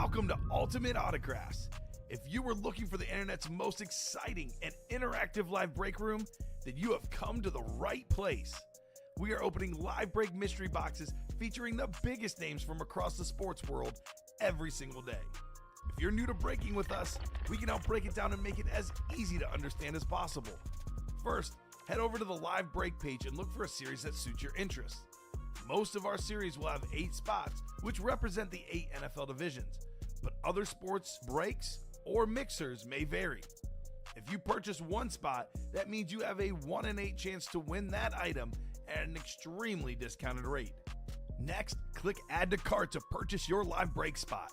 Welcome to Ultimate Autographs. If you were looking for the internet's most exciting and interactive live break room, then you have come to the right place. We are opening live break mystery boxes featuring the biggest names from across the sports world every single day. If you're new to breaking with us, we can help break it down and make it as easy to understand as possible. First, head over to the live break page and look for a series that suits your interests. Most of our series will have 8 spots, which represent the 8 NFL divisions, but other sports breaks or mixers may vary. If you purchase one spot, that means you have a 1 in 8 chance to win that item at an extremely discounted rate. Next, click Add to Cart to purchase your live break spot.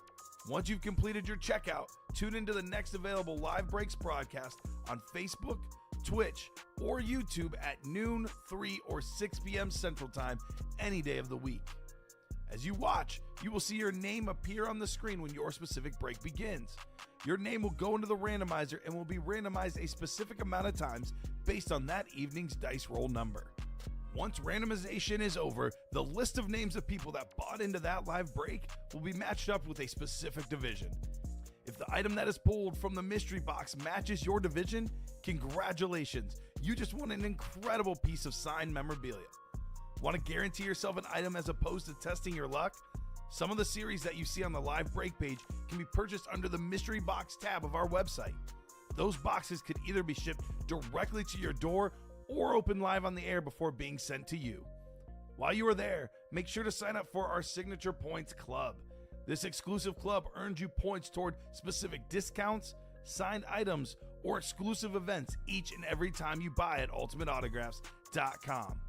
Once you've completed your checkout, tune into the next available Live Breaks broadcast on Facebook, Twitch, or YouTube at noon, 3, or 6 p.m. Central Time any day of the week. As you watch, you will see your name appear on the screen when your specific break begins. Your name will go into the randomizer and will be randomized a specific amount of times based on that evening's dice roll number. Once randomization is over, the list of names of people that bought into that live break will be matched up with a specific division. If the item that is pulled from the mystery box matches your division, congratulations, you just won an incredible piece of signed memorabilia. Want to guarantee yourself an item as opposed to testing your luck? Some of the series that you see on the live break page can be purchased under the mystery box tab of our website. Those boxes could either be shipped directly to your door or open live on the air before being sent to you. While you are there, make sure to sign up for our Signature Points Club. This exclusive club earns you points toward specific discounts, signed items, or exclusive events each and every time you buy at ultimateautographs.com.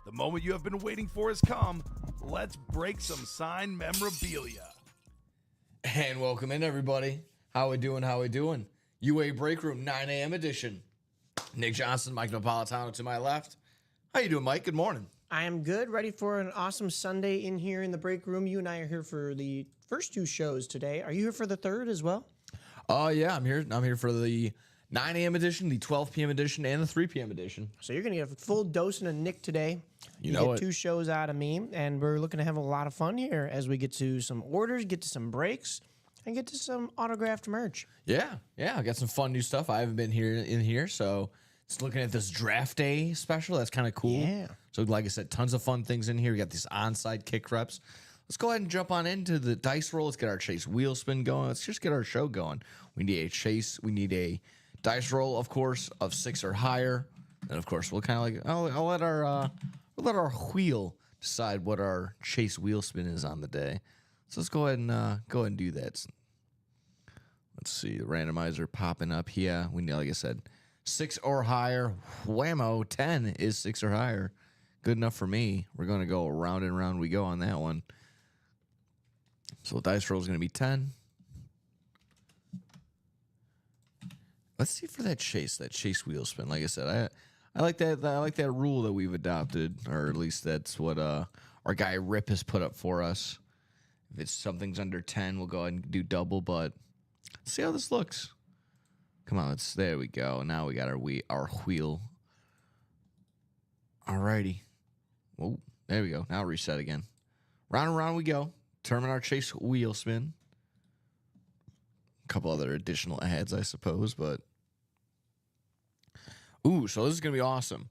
The moment you have been waiting for has come. Let's break some signed memorabilia. And welcome in, everybody. How we doing? UA Break Room 9 a.m. edition. Nick Johnson, Mike Napolitano to my left. How you doing, Mike? Good morning. I am good, ready for an awesome Sunday in here in the break room. You and I are here for the first 2 shows today. Are you here for the third as well? Yeah, I'm here. I'm here for the 9 a.m. edition, the 12 p.m. edition, and the 3 p.m. edition. So you're going to get a full dosing of Nick today. You know get it. 2 shows out of me, and we're looking to have a lot of fun here as we get to some orders, get to some breaks, and get to some autographed merch. Yeah. I got some fun new stuff. I haven't been in here, so it's looking at this draft day special. That's kind of cool. Yeah. So like I said, tons of fun things in here. We got these onside kick reps. Let's go ahead and jump on into the dice roll. Let's get our chase wheel spin going. Let's just get our show going. We need a chase. We need a dice roll, of course, of 6 or higher. And of course, we'll kind of like I'll let our wheel decide what our chase wheel spin is on the day. So let's go ahead and do that. Let's see the randomizer popping up here. We need, like I said, 6 or higher. Whammo, 10 is 6 or higher. Good enough for me. We're going to go round and round we go on that one. So the dice roll is going to be 10. Let's see for that chase wheel spin. Like I said, I like that. I like that rule that we've adopted, or at least that's what our guy Rip has put up for us. If it's something's under 10, we'll go ahead and do double. But let's see how this looks. Come on, there we go. Now we got our wheel. Alrighty. Whoa, there we go. Now reset again. Round and round we go. Determine our chase wheel spin. A couple other additional ads, I suppose, but ooh, so this is gonna be awesome.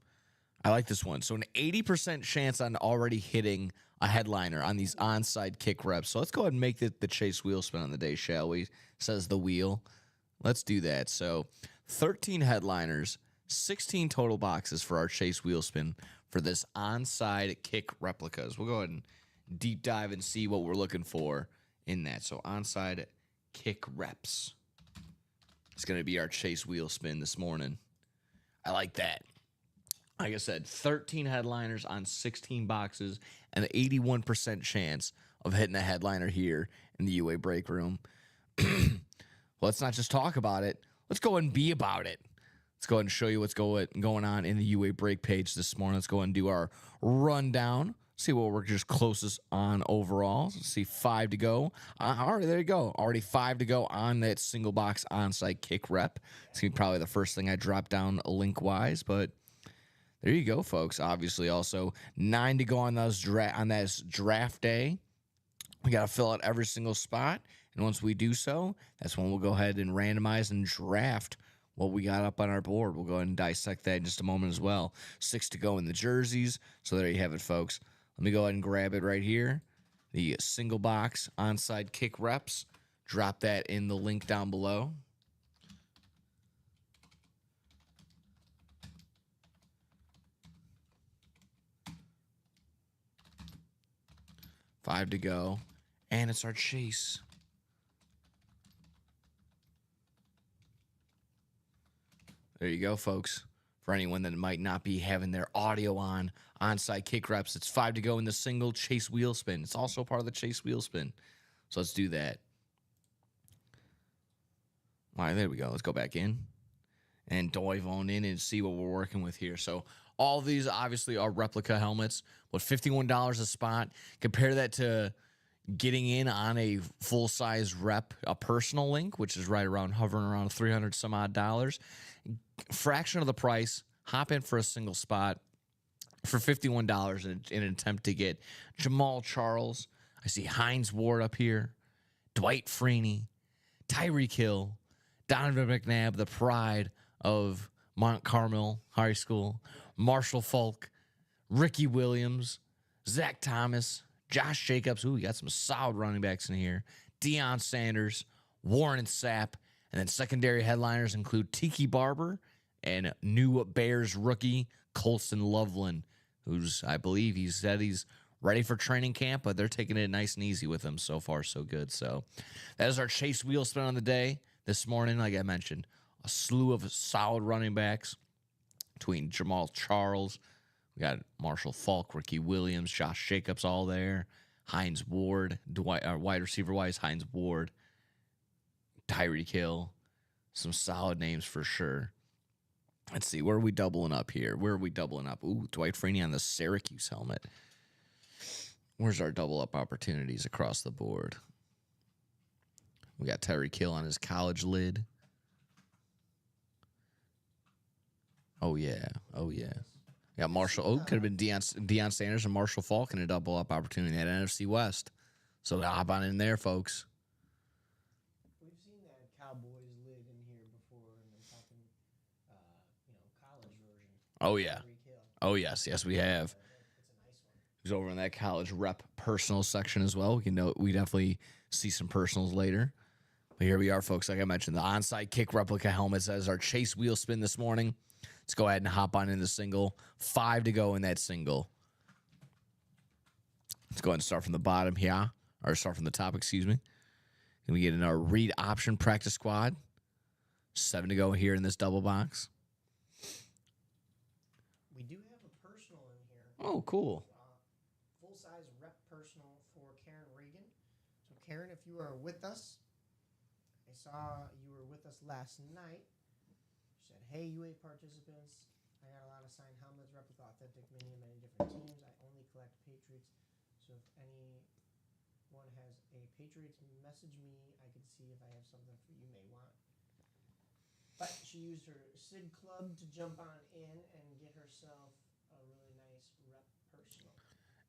I like this one. So an 80% chance on already hitting a headliner on these onside kick reps. So let's go ahead and make the chase wheel spin on the day, shall we? Says the wheel. Let's do that. So 13 headliners, 16 total boxes for our chase wheel spin for this onside kick replicas. We'll go ahead and deep dive and see what we're looking for in that. So onside kick reps. It's going to be our chase wheel spin this morning. I like that. Like I said, 13 headliners on 16 boxes and an 81% chance of hitting a headliner here in the UA break room. Let's not just talk about it. Let's go and be about it. Let's go ahead and show you what's going on in the UA break page this morning. Let's go ahead and do our rundown. See what we're just closest on overall. Let's see 5 to go. All right, there you go. Already 5 to go on that single box onside kick rep. It's going to be probably the first thing I drop down link-wise, but there you go, folks. Obviously, also 9 to go on this draft day. We got to fill out every single spot. And once we do so, that's when we'll go ahead and randomize and draft what we got up on our board. We'll go ahead and dissect that in just a moment as well. 6 to go in the jerseys. So there you have it, folks. Let me go ahead and grab it right here. The single box onside kick reps. Drop that in the link down below. Five to go. And it's our chase. There you go, folks. For anyone that might not be having their audio on, onside kick reps, it's 5 to go in the single chase wheel spin. It's also part of the chase wheel spin. So let's do that. All right, there we go. Let's go back in and dive on in and see what we're working with here. So all of these obviously are replica helmets, but $51 a spot. Compare that to getting in on a full-size rep, a personal link, which is right around hovering around 300 some odd dollars. Fraction of the price, hop in for a single spot for $51 in an attempt to get Jamaal Charles. I see Hines Ward up here, Dwight Freeney, Tyreek Hill, Donovan McNabb, the pride of Mount Carmel High School, Marshall Falk, Ricky Williams, Zach Thomas, Josh Jacobs. Ooh, we got some solid running backs in here. Deion Sanders, Warren Sapp, and then secondary headliners include Tiki Barber and new Bears rookie Colston Loveland, who's, I believe, he said he's ready for training camp, but they're taking it nice and easy with him. So far, so good. So that is our chase wheel spin on the day this morning. Like I mentioned, a slew of solid running backs between Jamaal Charles. We got Marshall Falk, Ricky Williams, Josh Jacobs all there. Hines Ward, wide receiver-wise, Hines Ward, Tyreek Hill. Some solid names for sure. Let's see, where are we doubling up here? Where are we doubling up? Ooh, Dwight Freeney on the Syracuse helmet. Where's our double-up opportunities across the board? We got Tyreek Hill on his college lid. Oh, yeah. Oh, yeah. Yeah, Marshall. Oh, could have been Deion Sanders and Marshall Falk in a double-up opportunity at NFC West. So hop on in there, folks. We've seen that Cowboys lid in here before, and I'm talking, college version. Oh, yeah. Tyreek Hill. Oh, yes. Yes, we have. It's a nice one. He's over in that college rep personal section as well. We definitely see some personals later. But here we are, folks. Like I mentioned, the onside kick replica helmets as our chase wheel spin this morning. Let's go ahead and hop on in the single. 5 to go in that single. Let's go ahead and start from the bottom here. Or start from the top, excuse me. Then we get in our read option practice squad. 7 to go here in this double box. We do have a personal in here. Oh, cool. Full-size rep personal for Karen Regan. So, Karen, if you are with us, I saw you were with us last night. You said, hey, UA participants, I got a lot of signed helmets, replica authentic many different teams. I only collect Patriots. So if anyone has a Patriots, message me. I can see if I have something for you may want. But she used her SID club to jump on in and get herself a really nice rep personal.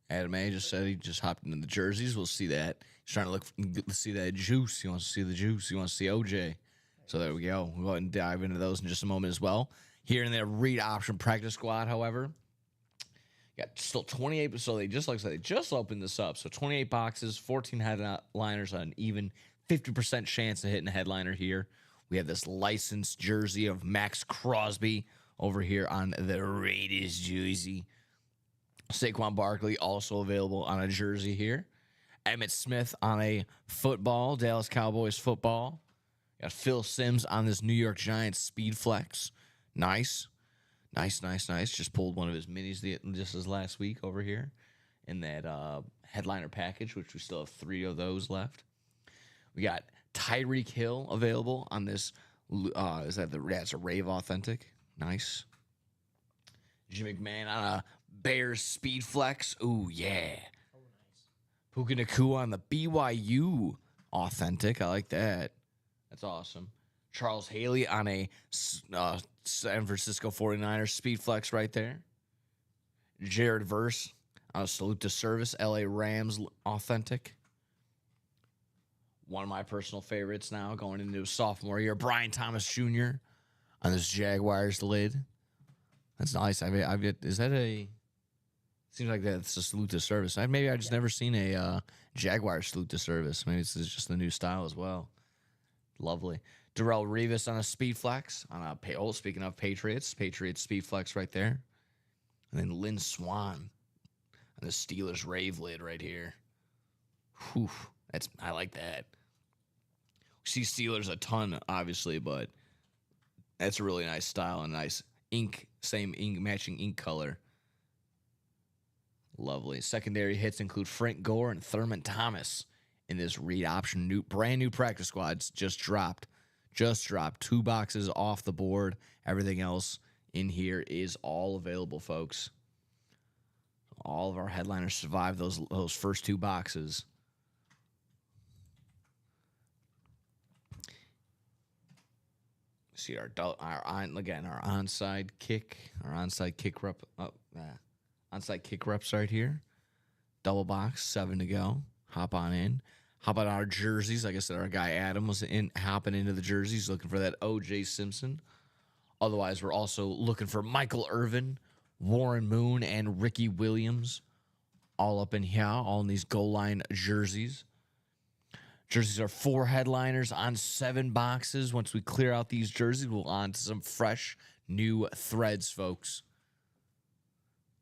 Adam A just said he just hopped into the jerseys. We'll see that. He's trying to see that juice. He wants to see the juice. He wants to see OJ. So there we go. We'll go ahead and dive into those in just a moment as well. Here in the read option practice squad, however, got still 28. So they just, like I said, they just opened this up. So 28 boxes, 14 headliners, an even 50% chance of hitting a headliner here. We have this licensed jersey of Max Crosby over here on the Raiders jersey. Saquon Barkley also available on a jersey here. Emmitt Smith on a football, Dallas Cowboys football. Got Phil Simms on this New York Giants Speed Flex. Nice. Just pulled one of his minis just as last week over here in that headliner package, which we still have 3 of those left. We got Tyreek Hill available on this. That's a Rave Authentic. Nice. Jim McMahon on a Bears Speed Flex. Ooh, yeah. Oh, nice. Puka Nacua on the BYU Authentic. I like that. That's awesome. Charles Haley on a San Francisco 49ers Speed Flex right there. Jared Verse on a Salute to Service LA Rams Authentic. one of my personal favorites now going into his sophomore year, Brian Thomas Jr. on this Jaguars lid. That's nice. Is that a? Seems like that's a salute to service. Maybe I just never seen a Jaguar salute to service. Maybe this is just the new style as well. Lovely. Darrelle Revis on a speed flex on a speaking of Patriots speed flex right there. And then Lynn Swan on the Steelers Rave lid right here. Whew, I like that. We see Steelers a ton, obviously, but that's a really nice style and nice ink, same ink, matching ink color. Lovely. Secondary hits include Frank Gore and Thurman Thomas in this read option. Brand new practice squads just dropped. 2 boxes off the board. Everything else in here is all available, folks. All of our headliners survived those first 2 boxes. See our onside kick rep onside kick reps right here. Double box, 7 to go. Hop on in. How about our jerseys? Like I said, our guy Adam was hopping into the jerseys, looking for that O.J. Simpson. Otherwise, we're also looking for Michael Irvin, Warren Moon, and Ricky Williams. All up in here, all in these goal line jerseys. Jerseys are 4 headliners on 7 boxes. Once we clear out these jerseys, we'll on to some fresh new threads, folks.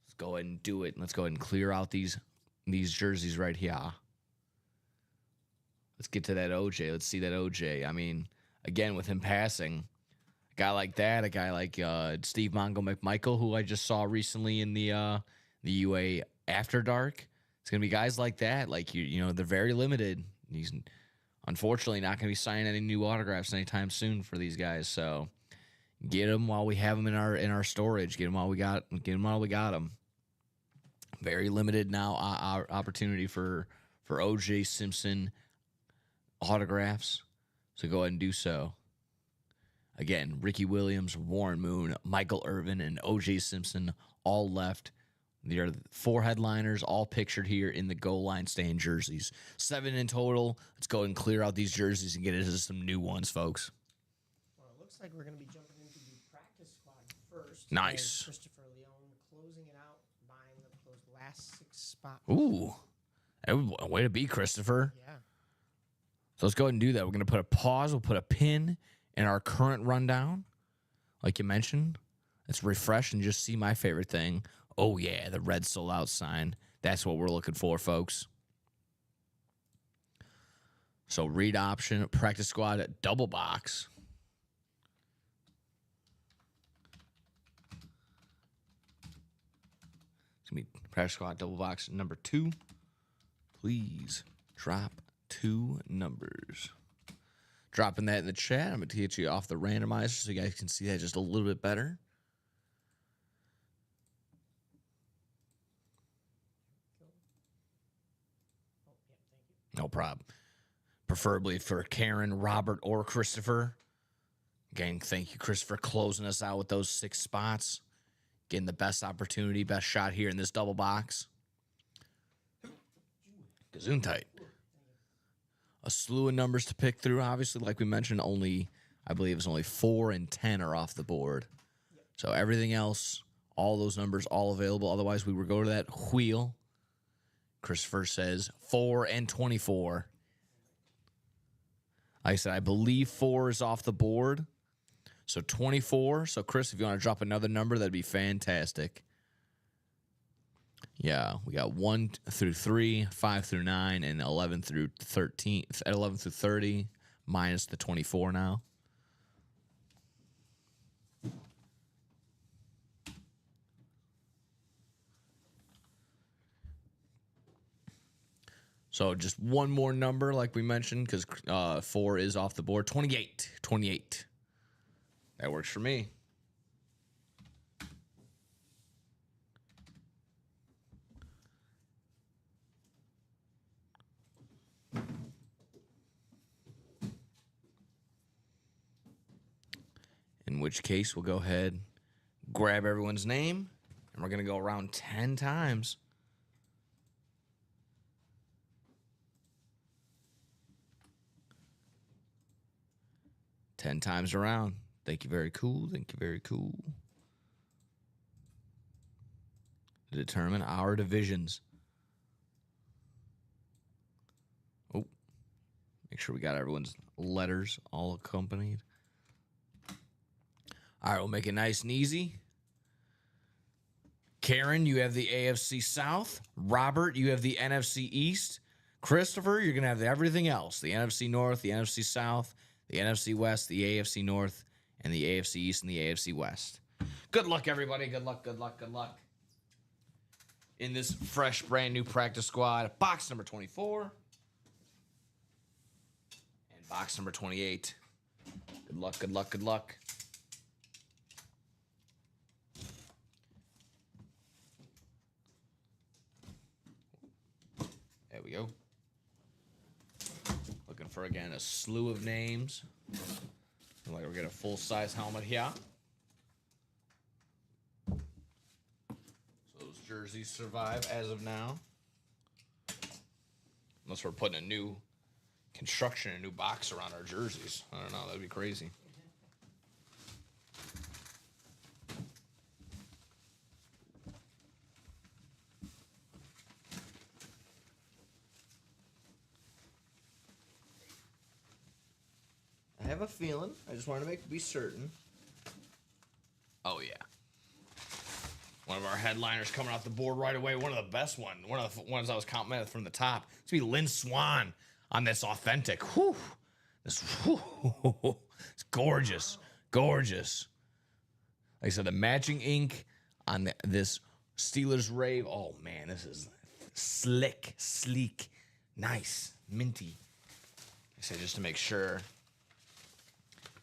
Let's go ahead and do it. Let's go ahead and clear out these jerseys right here. Let's get to that OJ. Let's see that OJ. I mean, again, with him passing, a guy like that, a guy like Steve Mongo McMichael, who I just saw recently in the UA After Dark. It's gonna be guys like that. Like you know, they're very limited. He's unfortunately not gonna be signing any new autographs anytime soon for these guys. So get them while we have them in our storage. Get them while we got them. Very limited now our opportunity for OJ Simpson autographs, so go ahead and do so. Again, Ricky Williams, Warren Moon, Michael Irvin, and O.J. Simpson all left. There are 4 headliners, all pictured here in the goal line stand jerseys. 7 in total. Let's go ahead and clear out these jerseys and get into some new ones, folks. Well, it looks like we're going to be jumping into the practice squad first. Nice. Christopher Leone closing it out, buying up those last 6 spots. Ooh. Way to be, Christopher. Yeah. So let's go ahead and do that. We're going to put a pause. We'll put a pin in our current rundown. Like you mentioned, let's refresh and just see my favorite thing. Oh, yeah, the red sold out sign. That's what we're looking for, folks. So read option, practice squad, double box. It's going to be practice squad, double box number 2. Please drop 2 numbers. Dropping that in the chat. I'm going to get you off the randomizer so you guys can see that just a little bit better. No problem. Preferably for Karen, Robert, or Christopher. Again, thank you, Christopher, closing us out with those 6 spots. Getting the best opportunity, best shot here in this double box. Gesundheit. A slew of numbers to pick through. Obviously, like we mentioned, I believe it's only 4 and 10 are off the board. So everything else, all those numbers, all available. Otherwise, we would go to that wheel. Christopher says 4 and 24. Like I said, I believe 4 is off the board. So 24. So, Chris, if you want to drop another number, that'd be fantastic. Yeah, we got 1 through 3, 5 through 9, and 11 through 13. 11 through 30, minus the 24 now. So just one more number, like we mentioned, because 4 is off the board. 28. 28. That works for me. In which case, we'll go ahead, grab everyone's name, and we're going to go around 10 times. 10 times around. Thank you, very cool. Thank you, very cool. To determine our divisions. Oh, make sure we got everyone's letters all accompanied. All right, we'll make it nice and easy. Karen, you have the AFC South. Robert, you have the NFC East. Christopher, you're going to have everything else. The NFC North, the NFC South, the NFC West, the AFC North, and the AFC East and the AFC West. Good luck, everybody. Good luck, good luck, good luck. In this fresh, brand new practice squad, box number 24 and box number 28. Good luck, good luck, good luck. There we go. Looking for, again, a slew of names. Looks like we're getting a full-size helmet here. So those jerseys survive as of now. Unless we're putting a new construction, a new box around our jerseys. I don't know. That'd be crazy. I have a feeling. I just wanted to be certain. Oh, yeah. One of our headliners coming off the board right away. One of the best ones. One of the ones I was complimented from the top. It's going to be Lynn Swan on this authentic. Whew. It's gorgeous. Gorgeous. Like I said, the matching ink on this Steelers Rave. Oh, man, this is slick, sleek, nice, minty. I said just to make sure.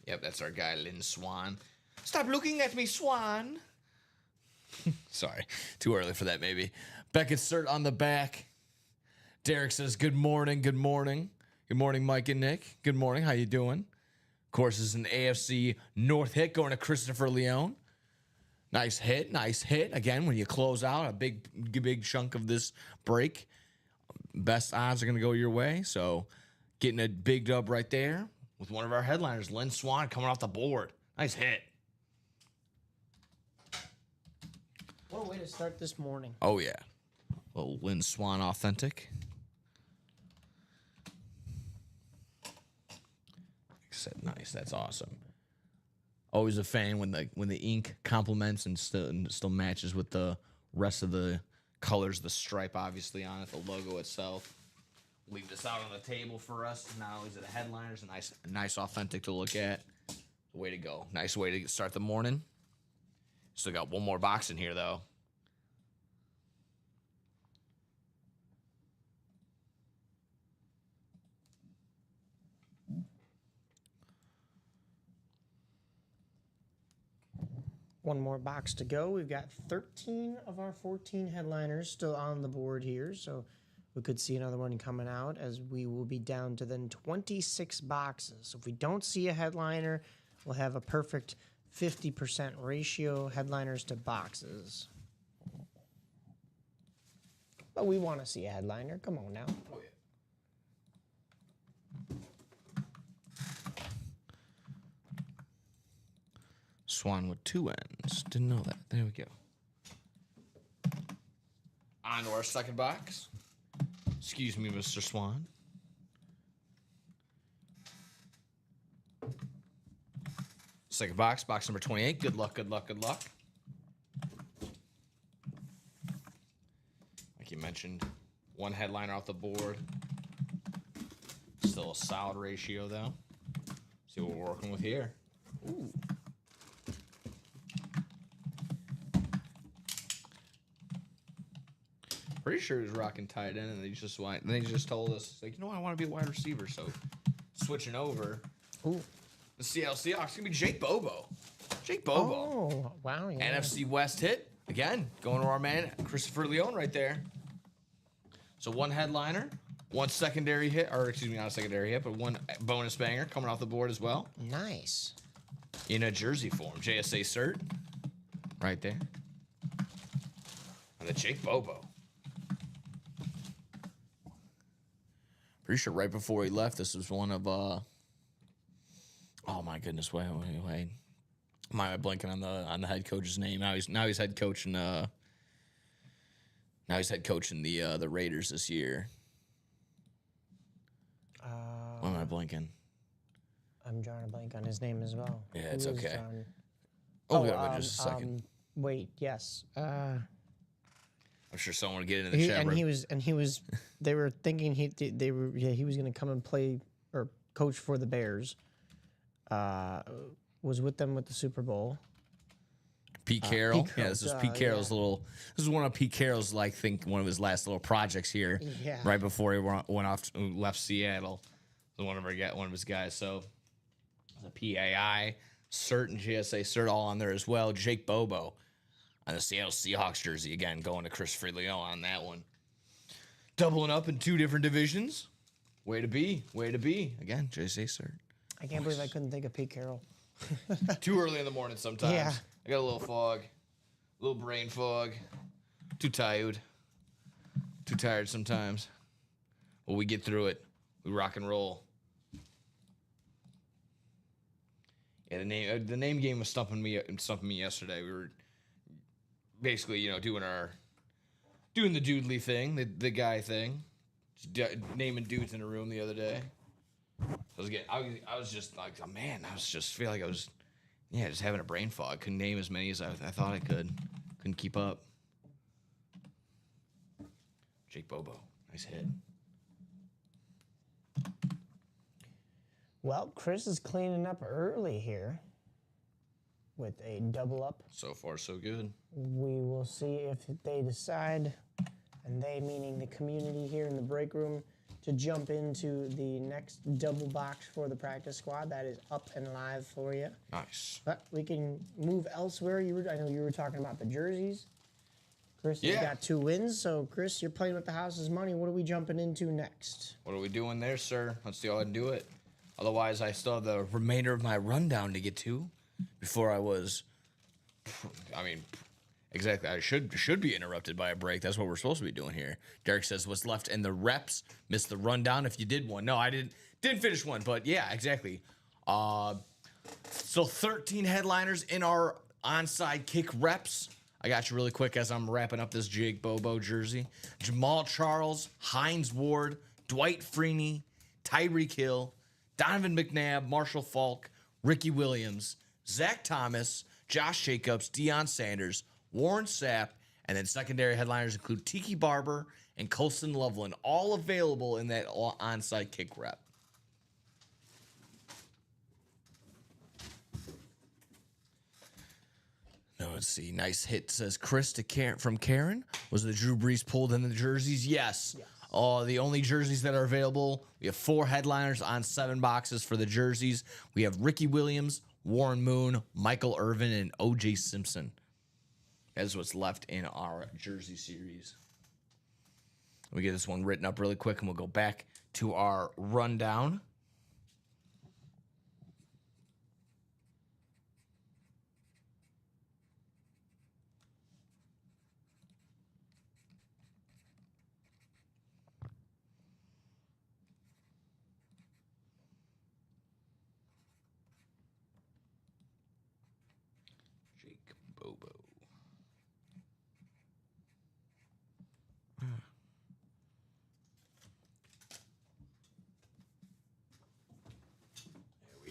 Yep, that's our guy, Lynn Swan. Stop looking at me, Swan. Sorry, too early for that, maybe. Beckett's cert on the back. Derek says, good morning, good morning. Good morning, Mike and Nick. Good morning, how you doing? Of course, this is an AFC North hit going to Christopher Leone. Nice hit, nice hit. Again, when you close out a big chunk of this break, best odds are going to go your way. So getting a big dub right there. With one of our headliners, Lynn Swan, coming off the board. Nice hit. What a way to start this morning. Oh, yeah. A little Lynn Swan authentic. Like I said, nice. That's awesome. Always a fan when the ink complements and still matches with the rest of the colors, the stripe obviously on it, the logo itself. Leave this out on the table for us. Not only is it a headliners, a nice authentic to look at. Way to go. Nice way to start the morning. Still got one more box in here, though. One more box to go. We've got 13 of our 14 headliners still on the board here, so we could see another one coming out as we will be down to then 26 boxes. So if we don't see a headliner, we'll have a perfect 50% ratio headliners to boxes. But we want to see a headliner. Come on now. Oh, yeah. Swan with two ends. Didn't know that. There we go. On to our second box. Excuse me, Mr. Swan. Second box, box number 28. Good luck, good luck, good luck. Like you mentioned, one headliner off the board. Still a solid ratio, though. See what we're working with here. Ooh. Pretty sure he was rocking tight end, and they just told us, like, you know what, I want to be a wide receiver, so switching over. Ooh. The Seattle Seahawks gonna be Jake Bobo. Jake Bobo. Oh, wow. Yeah. NFC West hit again, going to our man Christopher Leone right there. So one headliner, one secondary hit, or excuse me, not a secondary hit, but one bonus banger coming off the board as well. Nice. In a jersey form, JSA cert, right there. And the Jake Bobo. Pretty sure right before he left, this was one of, oh my goodness, wait. Am I blanking on the head coach's name? Now he's head coach in the Raiders this year. Why am I blanking? I'm drawing a blank on his name as well. Yeah, it's Who is okay. John? Oh, just a second. Wait, yes. I'm sure someone will get into the chat. He was. They were thinking he was going to come and play or coach for the Bears. Was with them with the Super Bowl. Pete Carroll. Pete Carroll, This is Pete Carroll's little. This is one of Pete Carroll's, one of his last little projects here. Yeah. Right before he went off, left Seattle. One of his guys. So the PAI cert and GSA cert all on there as well. Jake Bobo on the Seattle Seahawks jersey again, going to Chris Freelio on that one. Doubling up in 2 different divisions. Way to be. Again, GSA cert. I can't believe I couldn't think of Pete Carroll. Too early in the morning sometimes. Yeah. I got a little fog, a little brain fog. Too tired sometimes. Well, we get through it. We rock and roll. Yeah, the name game was stumping me yesterday. We were basically, doing the doodly thing, the guy thing, naming dudes in a room the other day. I was just like, oh man, feel like I was, just having a brain fog. Couldn't name as many as I thought I could. Couldn't keep up. Jake Bobo, nice hit. Well, Chris is cleaning up early here with a double up. So far, so good. We will see if they decide, and they meaning the community here in the break room, to jump into the next double box for the practice squad. That is up and live for you. Nice. But we can move elsewhere. I know you were talking about the jerseys. Chris has got 2 wins. So, Chris, you're playing with the house's money. What are we jumping into next? What are we doing there, sir? Let's go ahead and do it. Otherwise, I still have the remainder of my rundown to get to before exactly. I should be interrupted by a break. That's what we're supposed to be doing here. Derek says, what's left in the reps? Missed the rundown if you did one. No, I didn't finish one, but yeah, exactly. So 13 headliners in our onside kick reps. I got you really quick as I'm wrapping up this Jake Bobo jersey. Jamal Charles, Hines Ward, Dwight Freeney, Tyreek Hill, Donovan McNabb, Marshall Falk, Ricky Williams, Zach Thomas, Josh Jacobs, Deion Sanders, Warren Sapp, and then secondary headliners include Tiki Barber and Colston Loveland, all available in that onside kick rep. Now let's see. Nice hit, says Chris from Karen. Was the Drew Brees pulled in the jerseys? Yes. The only jerseys that are available, we have 4 headliners on 7 boxes for the jerseys. We have Ricky Williams, Warren Moon, Michael Irvin, and O.J. Simpson. That is what's left in our jersey series. We get this one written up really quick, and we'll go back to our rundown. Jake Bobo.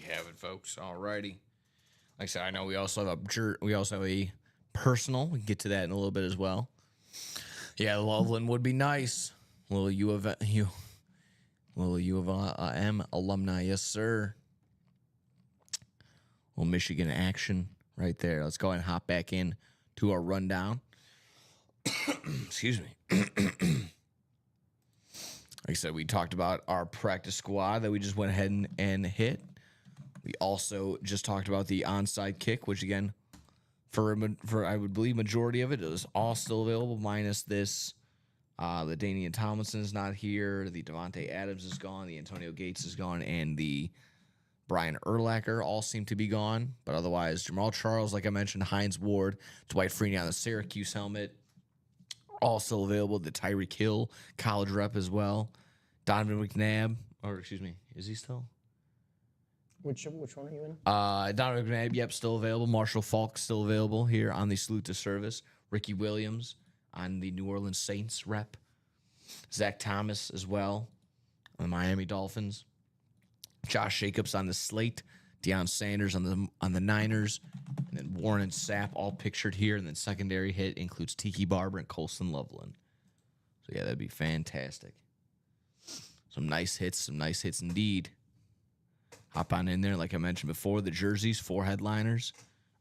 Have it, folks. Alrighty. Like I said, I know we also have a personal. We can get to that in a little bit as well. Yeah, Loveland would be nice. Little U of M alumni, yes sir. Little Michigan action right there. Let's go ahead and hop back in to our rundown. Excuse me. Like I said, we talked about our practice squad that we just went ahead and hit. We also just talked about the onside kick, which again, for I would believe majority of it is all still available, minus this. The Danian Tomlinson is not here. The Devontae Adams is gone. The Antonio Gates is gone, and the Brian Urlacher all seem to be gone. But otherwise, Jamal Charles, like I mentioned, Hines Ward, Dwight Freeney on the Syracuse helmet, all still available. The Tyreek Hill college rep as well. Donovan McNabb, or excuse me, is he still? Which one are you in? Donovan McNabb, yep, still available. Marshall Falk still available here on the Salute to Service. Ricky Williams on the New Orleans Saints rep. Zach Thomas as well on the Miami Dolphins. Josh Jacobs on the slate. Deion Sanders on the Niners. And then Warren and Sapp all pictured here. And then secondary hit includes Tiki Barber and Colson Loveland. So, yeah, that'd be fantastic. Some nice hits indeed. Hop on in there, like I mentioned before, the jerseys, 4 headliners.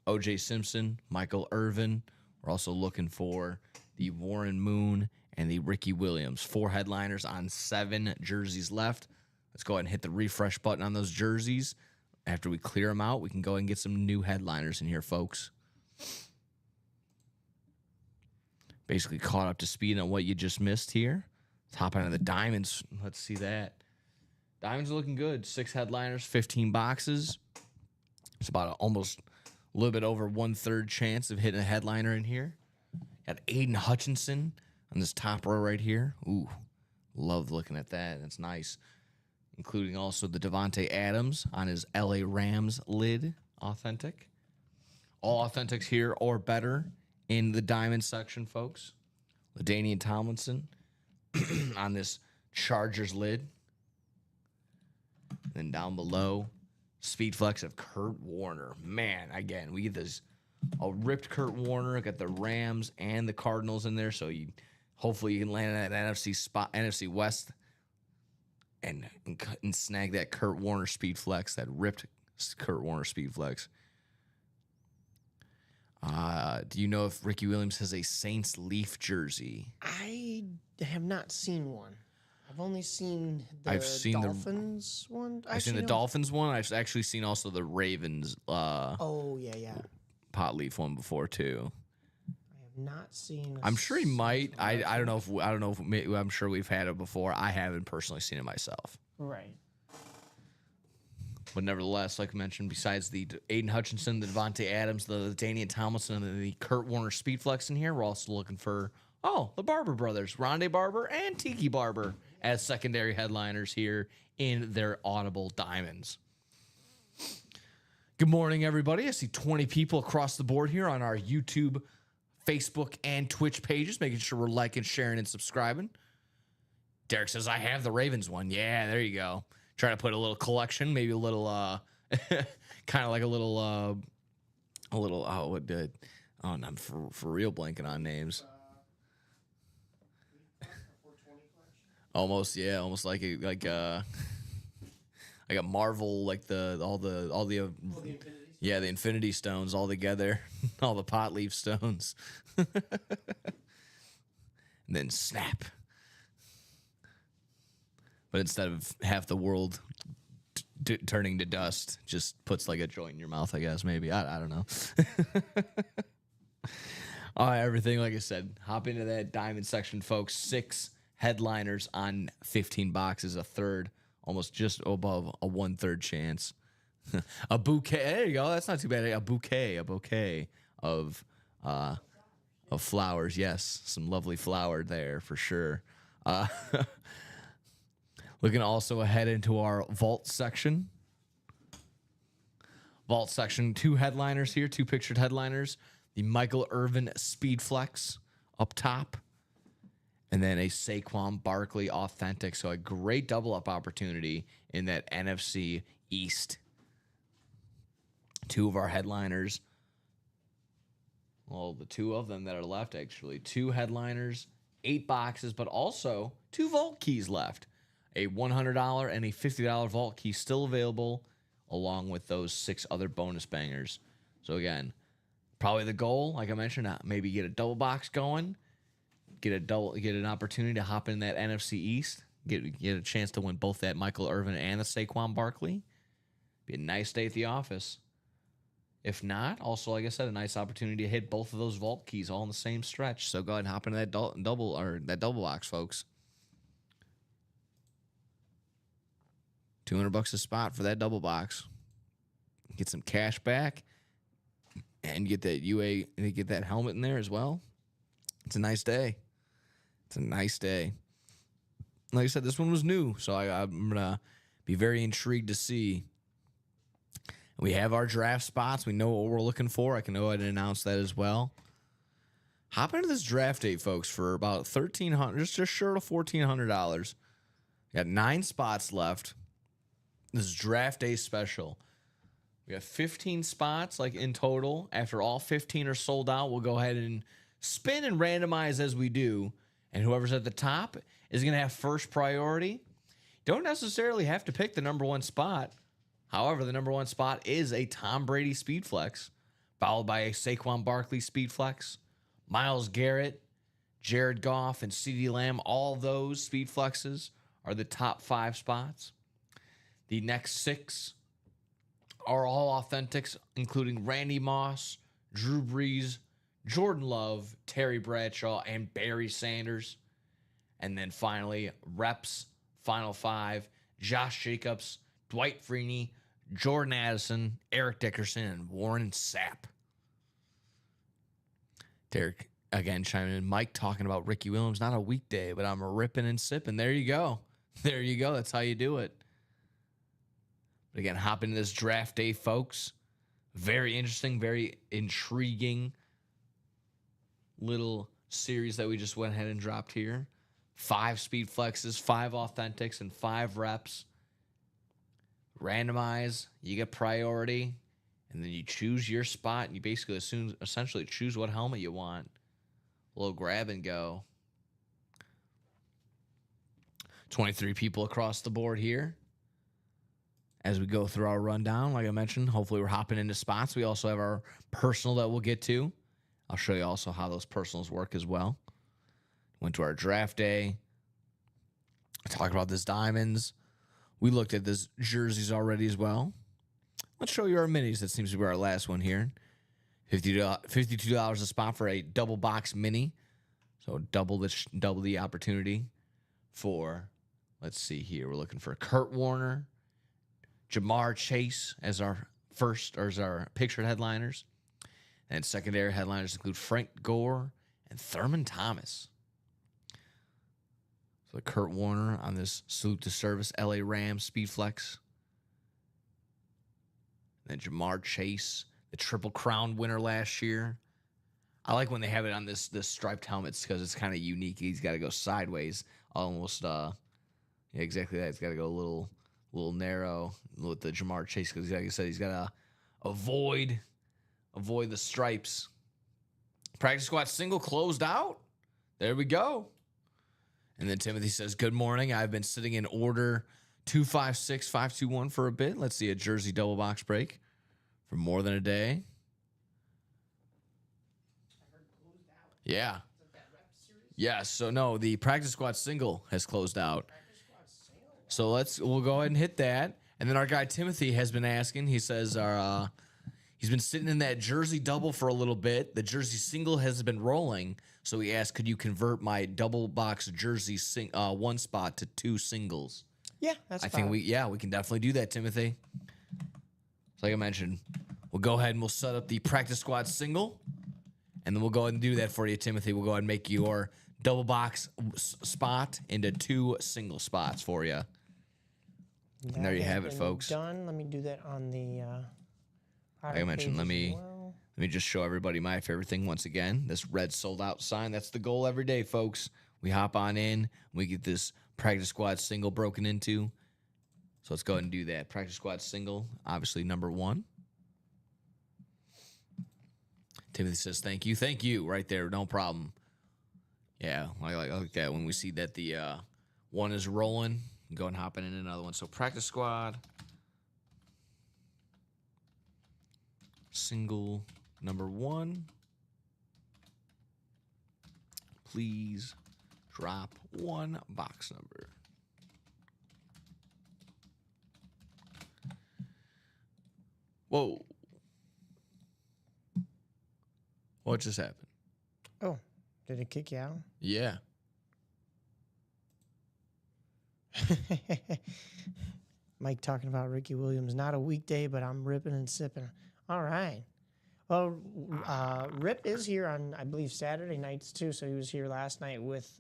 O.J. Simpson, Michael Irvin. We're also looking for the Warren Moon and the Ricky Williams. 4 headliners on 7 jerseys left. Let's go ahead and hit the refresh button on those jerseys. After we clear them out, we can go ahead and get some new headliners in here, folks. Basically caught up to speed on what you just missed here. Let's hop onto the Diamonds. Let's see that. Diamonds are looking good. 6 headliners, 15 boxes. It's about almost a little bit over 1/3 chance of hitting a headliner in here. Got Aiden Hutchinson on this top row right here. Ooh, love looking at that. That's nice. Including also the Devontae Adams on his LA Rams lid. Authentic. All authentics here or better in the diamond section, folks. LaDainian Tomlinson on this Chargers lid. Then down below, Speed Flex of Kurt Warner. Man, again, we get this a ripped Kurt Warner. Got the Rams and the Cardinals in there, so hopefully you can land in that NFC West, and snag that Kurt Warner Speed Flex, that ripped Kurt Warner Speed Flex. Do you know if Ricky Williams has a Saints Leaf jersey? I have not seen one. I've only seen the Dolphins one. I've seen the Dolphins one. I've actually seen also the Ravens oh, yeah. pot leaf one before too. I have not seen. I'm sure he might. I don't know if I'm sure we've had it before. I haven't personally seen it myself. Right. But nevertheless, like I mentioned, besides the Aiden Hutchinson, the Devontae Adams, the Danian Tomlinson, and the Kurt Warner Speed Flex in here, we're also looking for the Barber brothers, Rondé Barber and Tiki Barber, as secondary headliners here in their Audible Diamonds. Good morning, everybody. I see 20 people across the board here on our YouTube, Facebook, and Twitch pages, making sure we're liking, sharing, and subscribing. Derek says, I have the Ravens one. Yeah, there you go. Trying to put a little collection, maybe a little, kind of like I'm for real blanking on names. Almost like a Marvel, like the Infinity Stones all together, all the pot leaf stones, and then snap. But instead of half the world turning to dust, just puts like a joint in your mouth, I guess, maybe. I don't know. All right, everything, like I said, hop into that diamond section, folks. 6 headliners on 15 boxes, a third, almost just above a 1/3 chance. A bouquet, there you go. That's not too bad. A bouquet of flowers. Yes, some lovely flower there for sure. Looking also ahead into our vault section. Vault section, 2 headliners here, 2 pictured headliners. The Michael Irvin Speed Flex up top. And then a Saquon Barkley Authentic. So a great double-up opportunity in that NFC East. 2 of our headliners. Well, the 2 of them that are left, actually. 2 headliners, 8 boxes, but also 2 vault keys left. A $100 and a $50 vault key still available, along with those 6 other bonus bangers. So again, probably the goal, like I mentioned, maybe get a double box going, get an opportunity to hop in that NFC East, get a chance to win both that Michael Irvin and the Saquon Barkley. Be a nice day at the office. If not, also, like I said, a nice opportunity to hit both of those vault keys all in the same stretch. So go ahead and hop into that double box, folks. $200 a spot for that double box. Get some cash back and get that get that helmet in there as well. It's a nice day. Like I said, this one was new, so I'm gonna be very intrigued to see We have our draft spots. We know what we're looking for. I can go ahead and announce that as well. Hop into this draft day, folks, for about $1,300, just short of $1,400. Got 9 spots left. This is draft day special. We have 15 spots, like in total. After all 15 are sold out, we'll go ahead and spin and randomize as we do. And whoever's at the top is going to have first priority. Don't necessarily have to pick the number 1 spot. However, the number 1 spot is a Tom Brady speed flex, followed by a Saquon Barkley speed flex, Myles Garrett, Jared Goff, and CeeDee Lamb. All those speed flexes are the top 5 spots. The next 6 are all authentics, including Randy Moss, Drew Brees, Jordan Love, Terry Bradshaw, and Barry Sanders. And then finally, reps, final 5, Josh Jacobs, Dwight Freeney, Jordan Addison, Eric Dickerson, and Warren Sapp. Derek, again, chiming in. Mike talking about Ricky Williams. Not a weekday, but I'm ripping and sipping. There you go. There you go. That's how you do it. But again, hop into this draft day, folks. Very interesting, very intriguing little series that we just went ahead and dropped here. 5 speed flexes, 5 authentics, and 5 reps. Randomize. You get priority. And then you choose your spot, and you basically essentially choose what helmet you want. A little grab and go. 23 people across the board here. As we go through our rundown, like I mentioned, hopefully we're hopping into spots. We also have our personal that we'll get to. I'll show you also how those personals work as well. Went to our draft day. I talked about this diamonds. We looked at this jerseys already as well. Let's show you our minis. That seems to be our last one here. $52 a spot for a double box mini. So double the opportunity for, let's see here. We're looking for Kurt Warner, Jamar Chase as our pictured headliners. And secondary headliners include Frank Gore and Thurman Thomas. So Kurt Warner on this salute to service LA Rams speed flex. Then Jamar Chase, the Triple Crown winner last year. I like when they have it on this striped helmets because it's kind of unique. He's got to go sideways, almost. Yeah, exactly that. He's got to go a little narrow with the Jamar Chase because, like I said, he's got to avoid the stripes. Practice squad single closed out. There we go. And then Timothy says, "Good morning. I've been sitting in order 256 521 for a bit. Let's see a jersey double box break for more than a day." Yeah. Yes. So no, the practice squad single has closed out. So we'll go ahead and hit that. And then our guy Timothy has been asking. He says he's been sitting in that jersey double for a little bit. The jersey single has been rolling. So he asked, could you convert my double box jersey one spot to 2 singles? Yeah, that's I fine. think we can definitely do that, Timothy. So like I mentioned, we'll go ahead and we'll set up the practice squad single, and then we'll go ahead and do that for you, Timothy. We'll go ahead and make your double box spot into 2 single spots for you. And there you have it, folks. Done. Let me do that on the. Like I mentioned, let me well. just show everybody my favorite thing once again. This red sold out sign. That's the goal every day, folks. We hop on in, we get this practice squad single broken into. So let's go ahead and do that. Practice squad single, obviously number 1. Timothy says, thank you, right there, no problem. Yeah, I like that. When we see that the one is rolling, go and hop in another one. So practice squad, single number 1. Please drop 1 box number. Whoa. What just happened? Oh, did it kick you out? Yeah. Mike talking about Ricky Williams. Not a weekday, but I'm ripping and sipping. All right. Well, Rip is here on, I believe, Saturday nights too. So he was here last night with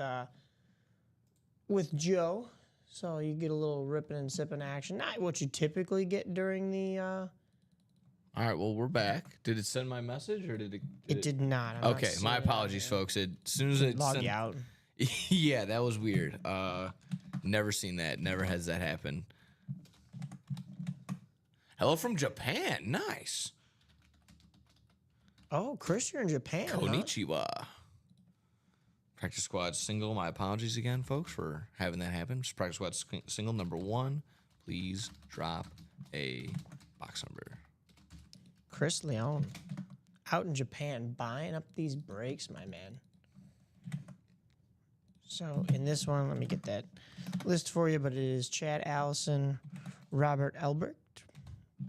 Joe. So you get a little ripping and sipping action. Not what you typically get during the All right, well, we're back. Did it send my message or did it? It did not. I'm not Okay, seeing my it on apologies, here. folks. As soon as it Log sent, you out. yeah, that was weird. Never seen that. Never has that happen. Hello from Japan. Nice. Oh, Chris, you're in Japan. Huh? Konnichiwa. Practice squad single. My apologies again, folks, for having that happen. Just practice squad single number 1. Please drop a box number. Chris Leon, out in Japan, buying up these breaks, my man. So in this one, let me get that list for you, but it is Chad Allison, Robert Elbert,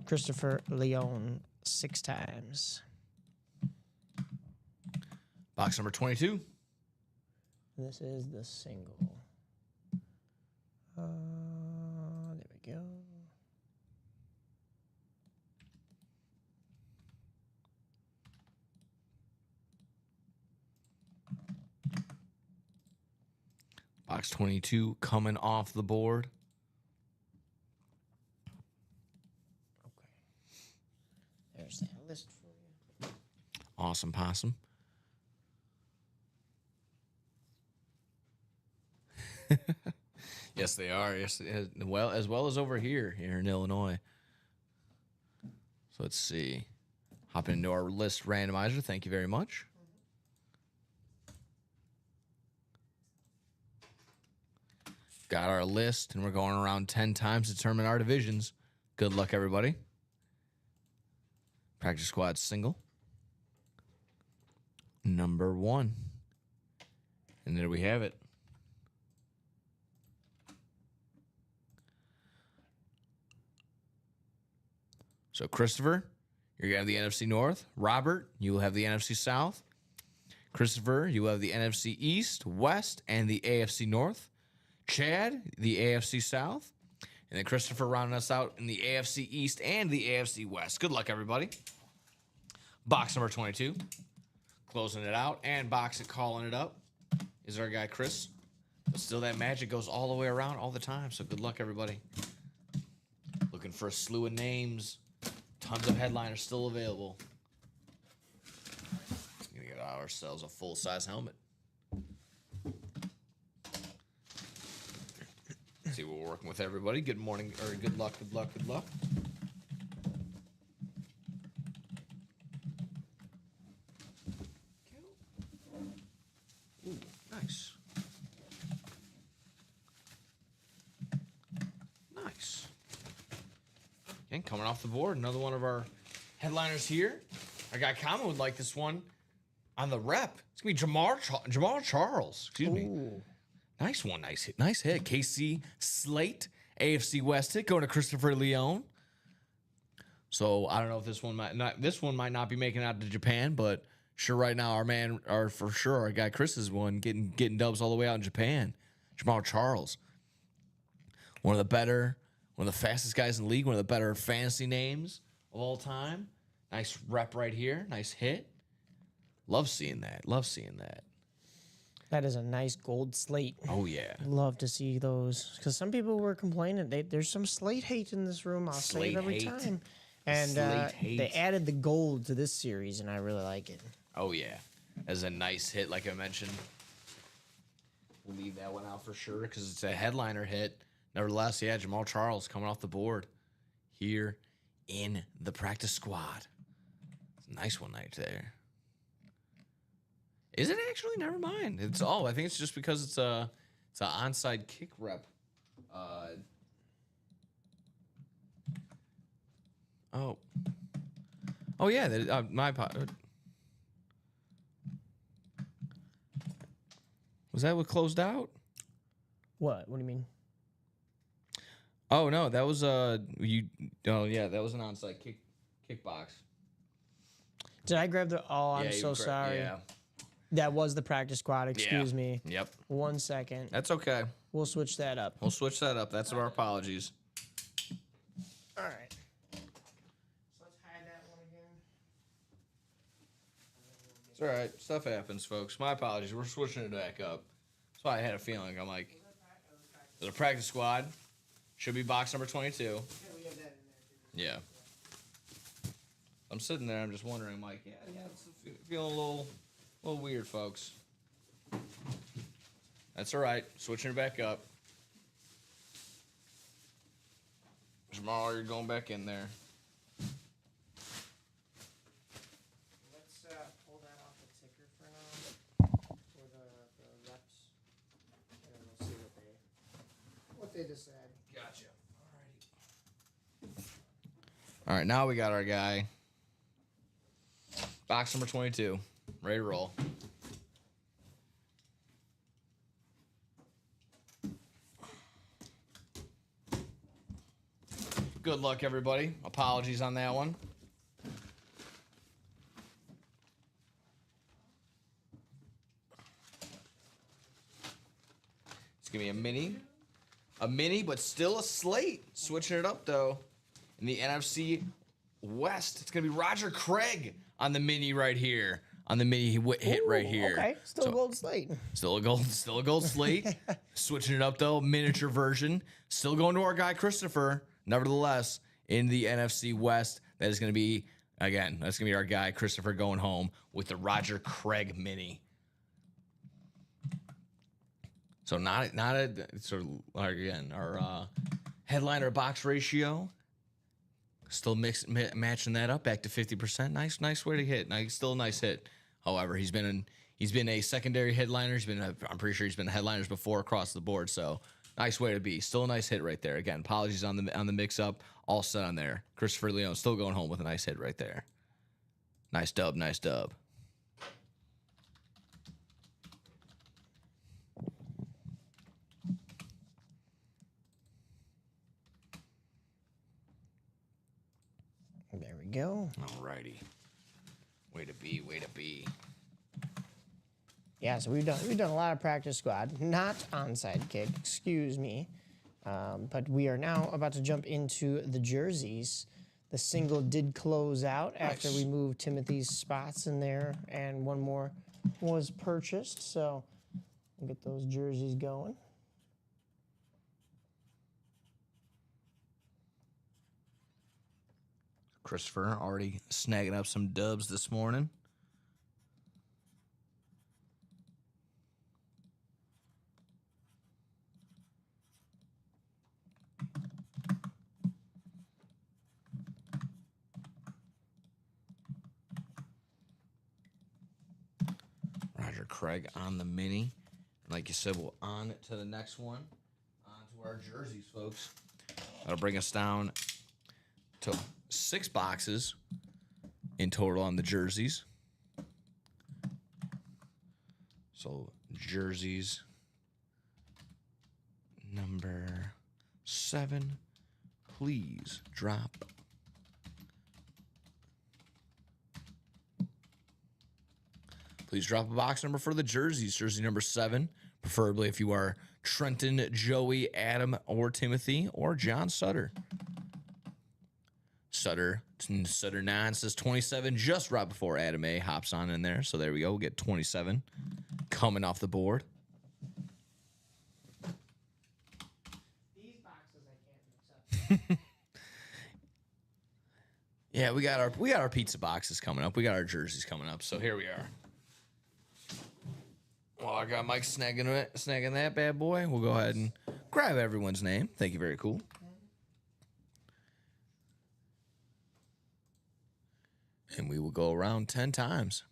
Christopher Leon 6 times. Box number 22. This is the single. There we go. Box 22 coming off the board. Okay. There's that list for you. Awesome possum. Yes, they are. Yes, well as over here in Illinois. So let's see. Hop into our list randomizer. Thank you very much. Got our list, and we're going around 10 times to determine our divisions. Good luck, everybody. Practice squad single. Number 1. And there we have it. So, Christopher, you're going to have the NFC North. Robert, you will have the NFC South. Christopher, you will have the NFC East, West, and the AFC North. Chad, the AFC South. And then Christopher rounding us out in the AFC East and the AFC West. Good luck, everybody. Box number 22. Closing it out. And box it, calling it up, is our guy, Chris. But still, that magic goes all the way around all the time. So good luck, everybody. Looking for a slew of names. Tons of headliners still available. Gonna get ourselves a full-size helmet. See what we're working with, everybody. Good morning, or good luck, good luck, good luck. Ooh, nice. Nice. And coming off the board, another one of our headliners here. Our guy Kama would like this one on the rep. It's gonna be Jamal Charles. Excuse me. Ooh. Nice one, nice hit, nice hit. KC Slate, AFC West hit, going to Christopher Leon. So I don't know if this one might not be making it out to Japan, but sure right now our guy Chris is one getting dubs all the way out in Japan. Jamal Charles, one of the fastest guys in the league, one of the better fantasy names of all time. Nice rep right here, nice hit. Love seeing that. That is a nice gold slate. Oh yeah. Love to see those because some people were complaining there's some slate hate in this room. I'll say Slate it every hate. time. And Slate hate. they added the gold to this series, and I really like it. Oh, yeah. As a nice hit, like I mentioned. We'll leave that one out for sure because it's a headliner hit. Nevertheless, yeah, Jamal Charles coming off the board here in the practice squad. It's a nice one right there. Is it actually? Never mind. I think it's just because it's an onside kick rep. Oh yeah. Was that what closed out? What? What do you mean? Oh no, that was that was an onside kickbox. Did I grab the? Oh, I'm so sorry. Yeah. That was the practice squad. Excuse me. Yep. 1 second. That's okay. We'll switch that up. We'll switch that up. That's our apologies. All right. So let's hide that one again. It's all right. Stuff happens, folks. My apologies. We're switching it back up. That's why I had a feeling. I'm like, there's a practice squad. Should be box number 22. Yeah, we have that in there too. Yeah. I'm sitting there. I'm just wondering. I'm like, yeah, it's feeling a little weird, folks. That's all right. Switching it back up. Jamal, you're going back in there. Let's pull that off the ticker for now, for the reps, and then we'll see what they decide. Gotcha. All right, now we got our guy. Box number 22. Ready to roll. Good luck, everybody. Apologies on that one. It's going to be a mini, but still a slate. Switching it up, though. In the NFC West, it's going to be Roger Craig on the mini right here. On the mini hit right here. Okay, still So- a gold slate. Still a gold slate. Switching it up though, miniature version. Still going to our guy Christopher. Nevertheless, in the NFC West, that is going to be our guy Christopher going home with the Roger Craig mini. So not a sort of again our headliner box ratio. Still matching that up back to 50%. Nice way to hit. Still a nice hit. However, he's been a secondary headliner. I'm pretty sure he's been headliners before across the board. So nice way to be. Still a nice hit right there. Again, apologies on the mix up. All set on there. Christopher Leone still going home with a nice hit right there. Nice dub. There we go. Alrighty. Way to be. Yeah, so we've done a lot of practice squad, not onside kick, excuse me. But we are now about to jump into the jerseys. The single did close out after we moved Timothy's spots in there, and one more was purchased. So we'll get those jerseys going. Christopher already snagging up some dubs this morning. Roger Craig on the mini. Like you said, we'll on to the next one. On to our jerseys, folks. That'll bring us down to 6 boxes in total on the jerseys. So jerseys number 7, please drop. Please drop a box number for the jerseys. Jersey number 7, preferably if you are Trenton, Joey, Adam, or Timothy, or John Sutter. Sutter 9 says 27 just right before Adam A hops on in there. So there we go. We'll get 27 coming off the board. These boxes I can't mix up. Yeah, we got our pizza boxes coming up. We got our jerseys coming up. So here we are. Well, I got Mike snagging that bad boy. We'll go ahead and grab everyone's name. Thank you. Very cool. And we will go around 10 times.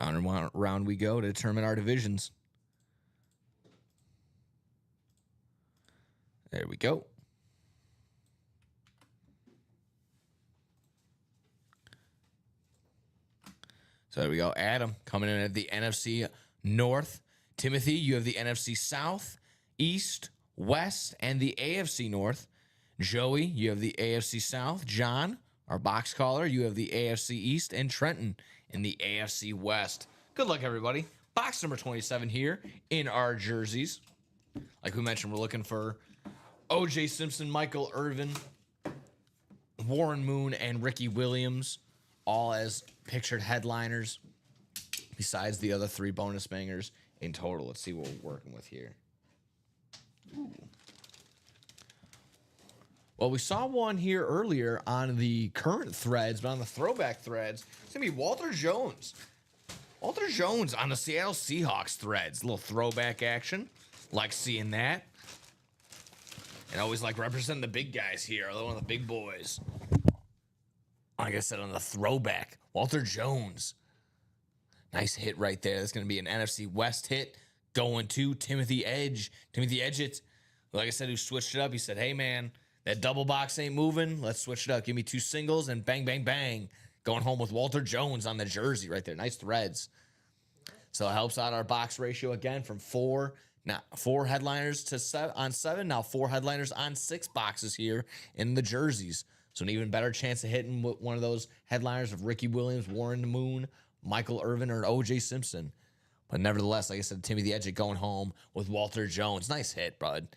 Round and round we go to determine our divisions. There we go. So there we go. Adam coming in at the NFC North. Timothy, you have the NFC South, East, West, and the AFC North. Joey, you have the AFC South. John, our box caller, you have the AFC East. And Trenton in the AFC West. Good luck, everybody. Box number 27 here in our jerseys. Like we mentioned, we're looking for O.J. Simpson, Michael Irvin, Warren Moon, and Ricky Williams, all as pictured headliners, besides the other 3 bonus bangers in total. Let's see what we're working with here. Well, we saw one here earlier on the current threads, but on the throwback threads, it's going to be Walter Jones. Walter Jones on the Seattle Seahawks threads. A little throwback action. Like seeing that. And always like representing the big guys here. One of the big boys. Like I said, on the throwback, Walter Jones. Nice hit right there. That's going to be an NFC West hit going to Timothy Edgett. Like I said, who switched it up. He said, hey, man, that double box ain't moving. Let's switch it up. Give me 2 singles and bang, bang, bang. Going home with Walter Jones on the jersey right there. Nice threads. So it helps out our box ratio again from 4 headliners to 7 on 7. Now 4 headliners on 6 boxes here in the jerseys. So an even better chance of hitting one of those headliners of Ricky Williams, Warren Moon, Michael Irvin, or O.J. Simpson. But nevertheless, like I said, Timothy Edgett going home with Walter Jones. Nice hit, bud.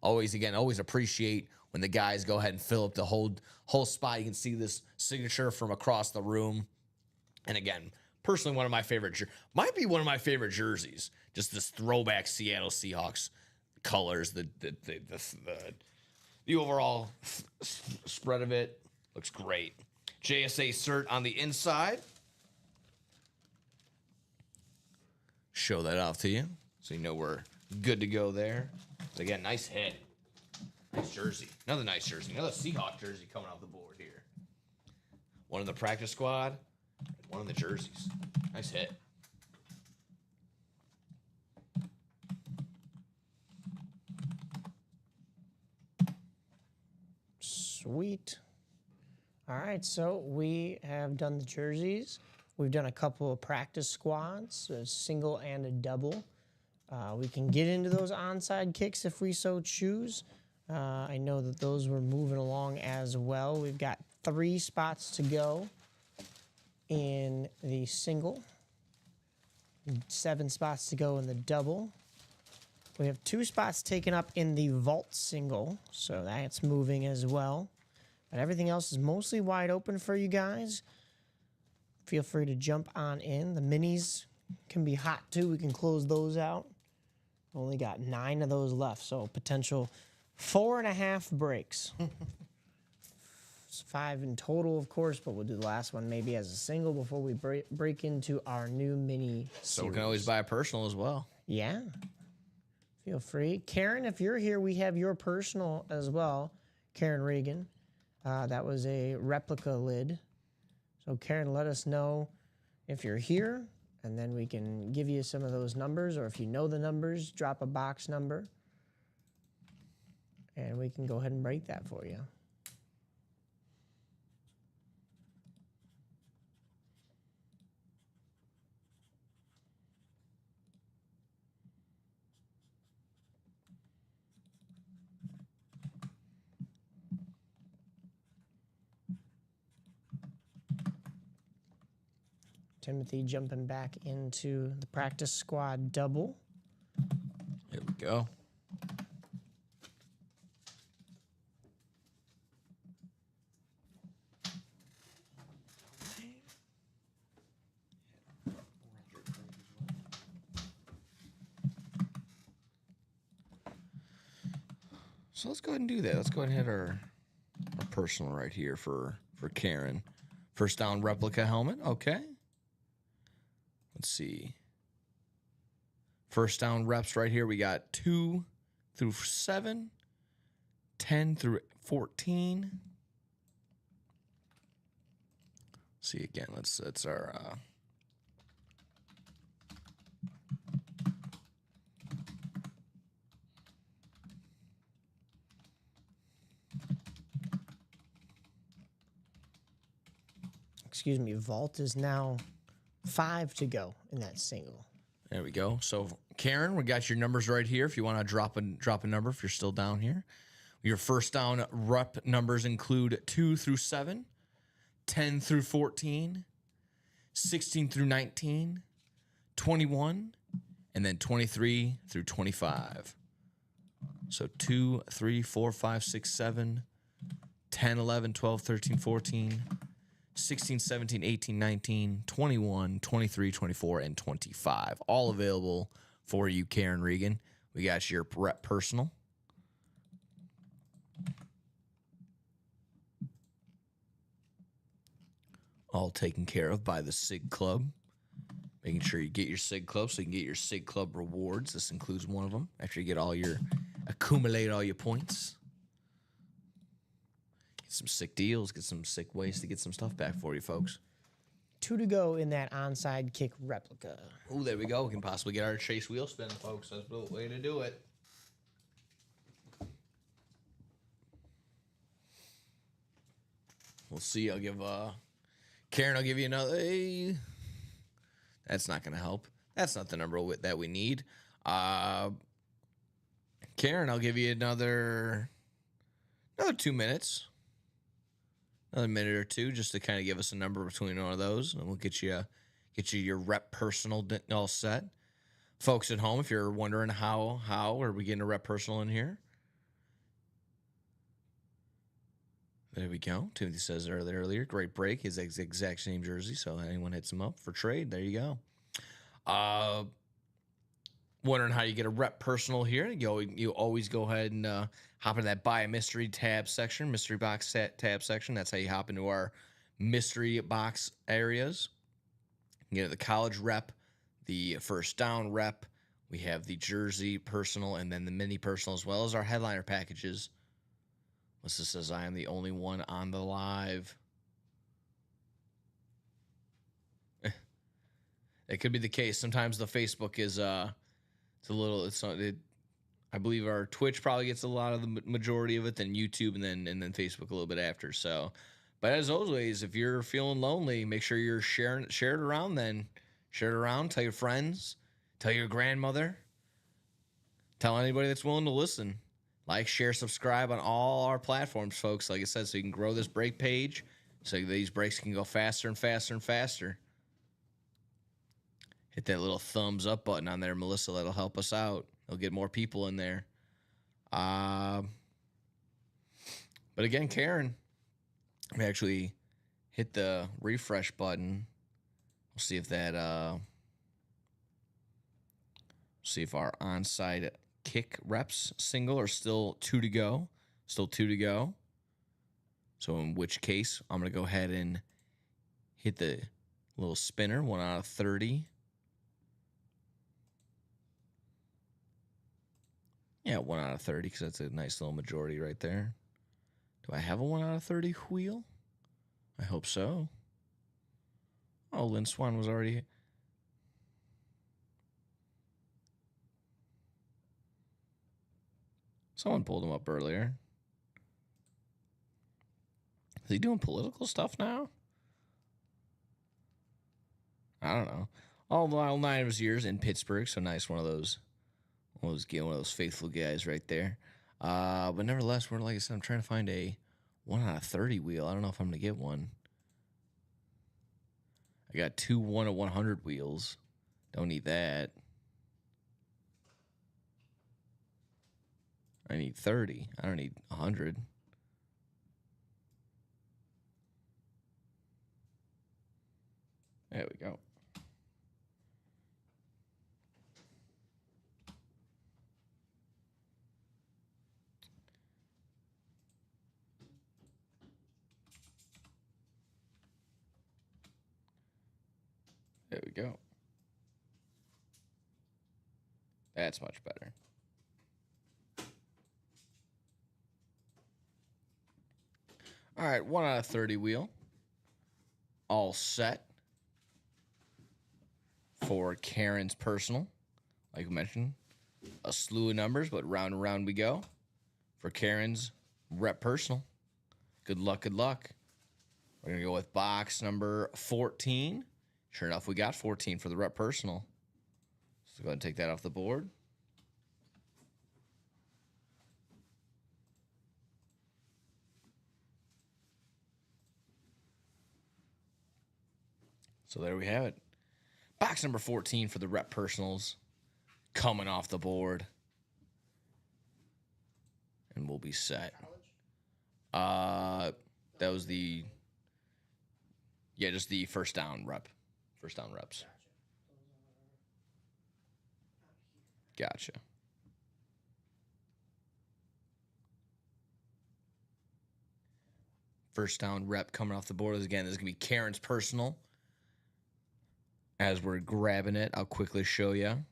Always appreciate when the guys go ahead and fill up the whole spot. You can see this signature from across the room. And again, personally, might be one of my favorite jerseys. Just this throwback Seattle Seahawks colors. The overall spread of it looks great. JSA cert on the inside. Show that off to you so you know we're good to go there. So again, nice hit. Nice jersey. Another nice jersey. Another Seahawk jersey coming off the board here. One in the practice squad, one in the jerseys. Nice hit. Sweet. All right, so we have done the jerseys. We've done a couple of practice squads, a single and a double. We can get into those onside kicks if we so choose. I know that those were moving along as well. We've got 3 spots to go in the single, 7 spots to go in the double. We have 2 spots taken up in the vault single, so that's moving as well. But everything else is mostly wide open for you guys. Feel free to jump on in. The minis can be hot too. We can close those out. Only got 9 of those left, so potential 4.5 breaks. It's 5 in total, of course, but we'll do the last one maybe as a single before we break into our new mini So we can always buy a personal as well. Yeah. Feel free. Karen, if you're here, we have your personal as well. Karen Regan. That was a replica lid. So Karen, let us know if you're here, and then we can give you some of those numbers, or if you know the numbers, drop a box number, and we can go ahead and break that for you. Timothy jumping back into the practice squad double. Here we go. So let's go ahead and do that. Let's go ahead and hit our personal right here for Karen. First down replica helmet. Okay. Let's see. First down reps right here. We got 2 through 7, 10 through 14. See again. That's our excuse me, vault is now 5 to go in that single. There we go. So Karen, we got your numbers right here. If you want to drop a number, if you're still down here, your first down rep numbers include 2 through 7, 10 through 14, 16 through 19, 21, and then 23 through 25. So 2, 3, 4, 5, 6, 7, 10, 11, 12, 13, 14. 16, 17, 18, 19, 21, 23, 24, and 25. All available for you, Karen Regan. We got your rep personal. all taken care of by the SIG Club. Making sure you get your SIG Club so you can get your SIG Club rewards. This includes one of them. After you get accumulate all your points. Get some sick deals. Get some sick ways to get some stuff back for you, folks. 2 to go in that onside kick replica. Oh, there we go. We can possibly get our chase wheel spin, folks. That's the way to do it. We'll see. I'll give Karen. I'll give you another. That's not going to help. That's not the number that we need. Karen, I'll give you another 2 minutes. Another minute or two just to kind of give us a number between one of those, and we'll get you your rep personal all set. Folks at home, if you're wondering how are we getting a rep personal in here, there we go. Timothy says earlier, great break. His exact same jersey, so anyone hits him up for trade, there you go. Wondering how you get a rep personal here. You always go ahead and hop into that buy a mystery tab section, mystery box tab section. That's how you hop into our mystery box areas. You get the college rep, the first down rep. We have the jersey personal and then the mini personal, as well as our headliner packages. Melissa says, I am the only one on the live. It could be the case. Sometimes the Facebook is I believe our Twitch probably gets a lot of the majority of it, then YouTube, and then Facebook a little bit after. So, but as always, if you're feeling lonely, make sure you're share it around. Then share it around. Tell your friends. Tell your grandmother. Tell anybody that's willing to listen. Like, share, subscribe on all our platforms, folks. Like I said, so you can grow this break page, so these breaks can go faster and faster and faster. Hit that little thumbs up button on there, Melissa. That'll help us out. It'll get more people in there. But again, Karen, we actually hit the refresh button. We'll see if that. See if our onside kick reps single are still 2 to go. Still 2 to go. So in which case, I'm gonna go ahead and hit the little spinner. 1 out of 30. Yeah, 1 out of 30, because that's a nice little majority right there. Do I have a 1 out of 30 wheel? I hope so. Oh, Lynn Swan was already... Someone pulled him up earlier. Is he doing political stuff now? I don't know. All 9 of his years in Pittsburgh, so nice. One of those faithful guys right there. But nevertheless, like I said, I'm trying to find a 1 out of 30 wheel. I don't know if I'm gonna get one. I got 2 1 of 100 wheels. Don't need that. I need 30. I don't need 100. There we go. There we go. That's much better. All right, 1 out of 30 wheel. All set for Karen's personal. Like we mentioned, a slew of numbers, but round and round we go for Karen's rep personal. Good luck, good luck. We're going to go with box number 14. Sure enough, we got 14 for the rep personal. So go ahead and take that off the board. So there we have it. Box number 14 for the rep personals coming off the board. And we'll be set. That was just the first down rep. First down reps. Gotcha. first down rep coming off the board. Again, this is going to be Karen's personal. As we're grabbing it, I'll quickly show you.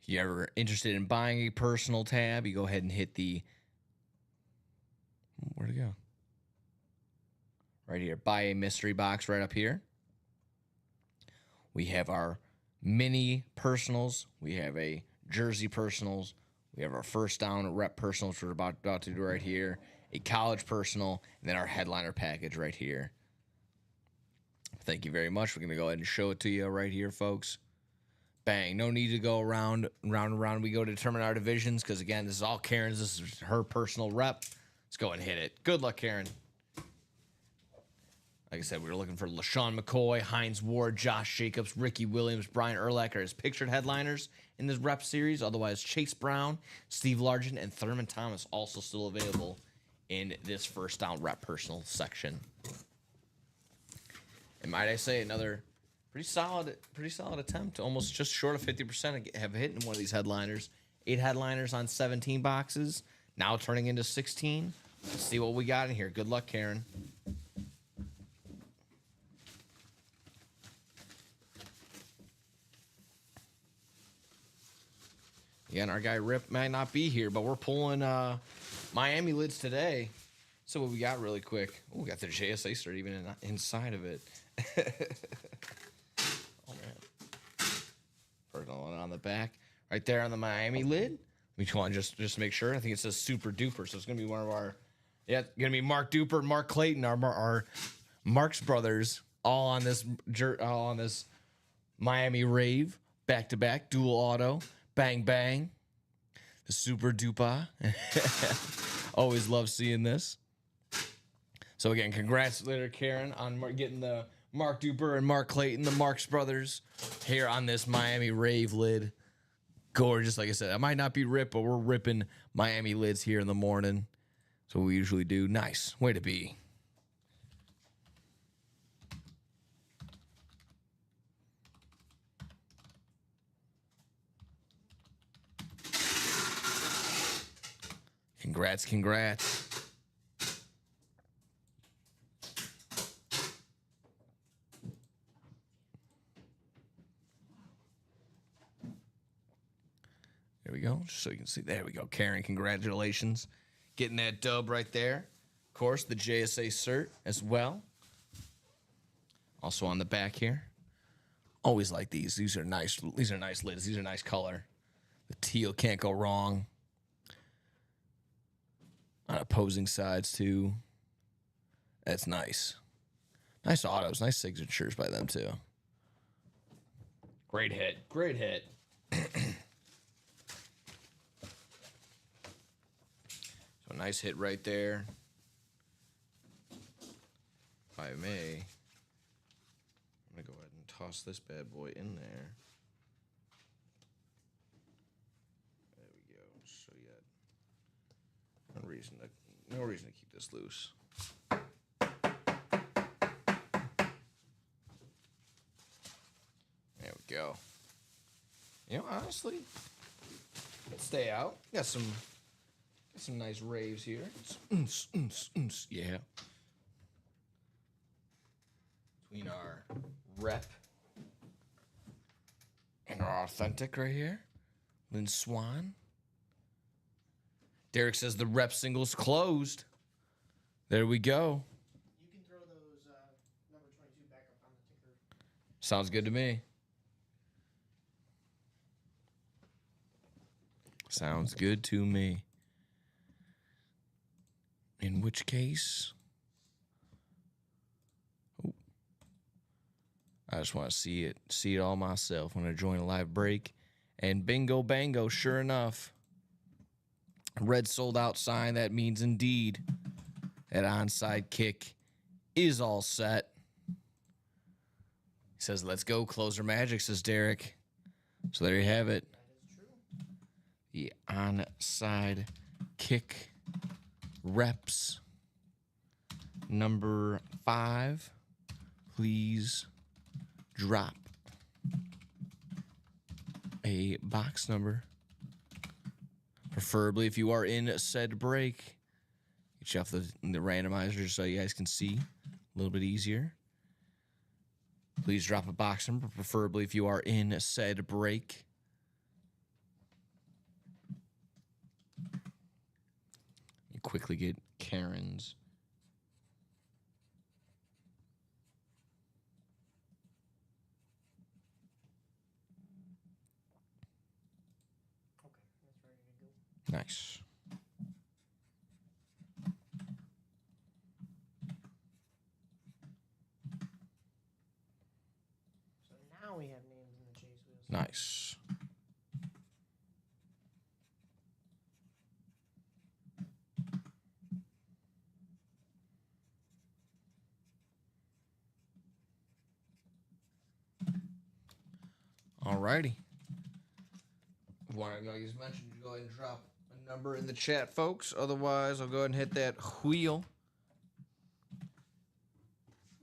If you're ever interested in buying a personal tab, you go ahead and hit the... Where'd it go? Right here. Buy a mystery box right up here. We have our mini personals. We have a jersey personals. We have our first down rep personals we're about to do right here. A college personal. And then our headliner package right here. Thank you very much. We're going to go ahead and show it to you right here, folks. Bang. No need to go around. We go to determine our divisions because, again, this is all Karen's. This is her personal rep. Let's go and hit it. Good luck, Karen. Like I said, we were looking for LaShawn McCoy, Hines Ward, Josh Jacobs, Ricky Williams, Brian Urlacher as pictured headliners in this rep series. Otherwise, Chase Brown, Steve Largent, and Thurman Thomas also still available in this first down rep personal section. And might I say, another pretty solid attempt, almost just short of 50% have hit in one of these headliners. 8 headliners on 17 boxes, now turning into 16. Let's see what we got in here. Good luck, Karen. Again, our guy Rip might not be here, but we're pulling Miami lids today. So what we got really quick. Oh, we got the JSA cert even inside of it. Oh, man. Personal one on the back. Right there on the Miami lid. We want just to make sure. I think it says Super Duper. So it's going to be one of our, going to be Mark Duper and Mark Clayton, our Marx brothers, all on this Miami rave. Back-to-back, dual auto. Bang, bang. The Super Duper. Always love seeing this. So, again, congrats later, Karen, on getting the Mark Duper and Mark Clayton, the Marx brothers, here on this Miami Rave lid. Gorgeous. Like I said, I might not be ripped, but we're ripping Miami lids here in the morning. That's what we usually do. Nice. Way to be. Congrats. There we go. Just so you can see. There we go. Karen, congratulations. Getting that dub right there. Of course, the JSA cert as well. Also on the back here. Always like these. These are nice. These are nice lids. These are nice color. The teal can't go wrong. On opposing sides, too. That's nice. Nice autos. Nice signatures by them, too. Great hit. So, nice hit right there. If I may, I'm going to go ahead and toss this bad boy in there. There we go. So, yeah. No reason to keep this loose. There we go. You know, honestly, let's stay out. Got some nice raves here. Yeah. Between our rep and our authentic right here. Lynn Swan. Derek says the rep single's closed. There we go. You can throw those number 22 back up on the ticker. Sounds good to me. Sounds good to me. In which case, I just want to see it all myself when I join a live break. And bingo bango, sure enough. Red sold out sign. That means indeed that onside kick is all set. He says, let's go. Closer magic, says Derek. So there you have it. The onside kick reps. Number 5. Please drop a box number. Preferably if you are in said break, Get you off the randomizer so you guys can see a little bit easier. Please drop a box number, preferably if you are in said break. You quickly get Karen's. Okay, that's ready to go. Nice. So now we have names in the chase wheels. Nice. Alrighty. Want to know you mentioned, go ahead and drop a number in the chat, folks. Otherwise, I'll go ahead and hit that wheel.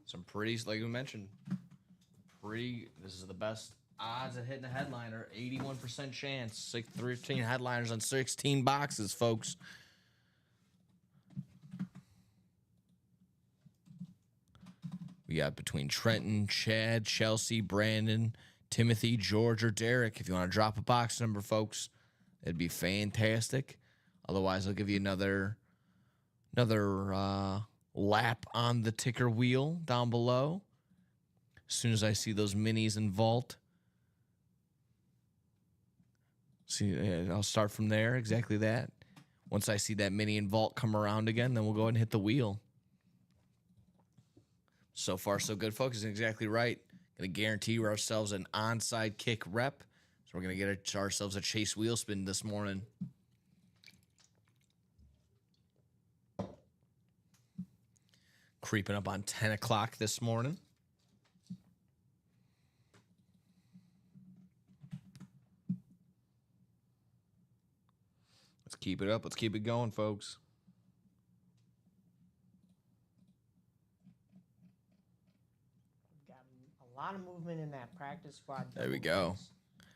Some pretty, like we mentioned, this is the best odds at hitting a headliner. 81% chance. 13 headliners on 16 boxes, folks. We got between Trenton, Chad, Chelsea, Brandon, Timothy, George, or Derek. If you want to drop a box number, folks, it'd be fantastic. Otherwise, I'll give you another lap on the ticker wheel down below. As soon as I see those minis in vault. See, I'll start from there, exactly that. Once I see that mini in vault come around again, then we'll go ahead and hit the wheel. So far, so good, folks. Is exactly right. Going to guarantee ourselves an onside kick rep. So we're going to get ourselves a chase wheel spin this morning. Creeping up on 10 o'clock this morning. Let's keep it up. Let's keep it going, folks. We've got a lot of movement in that practice squad. There we go.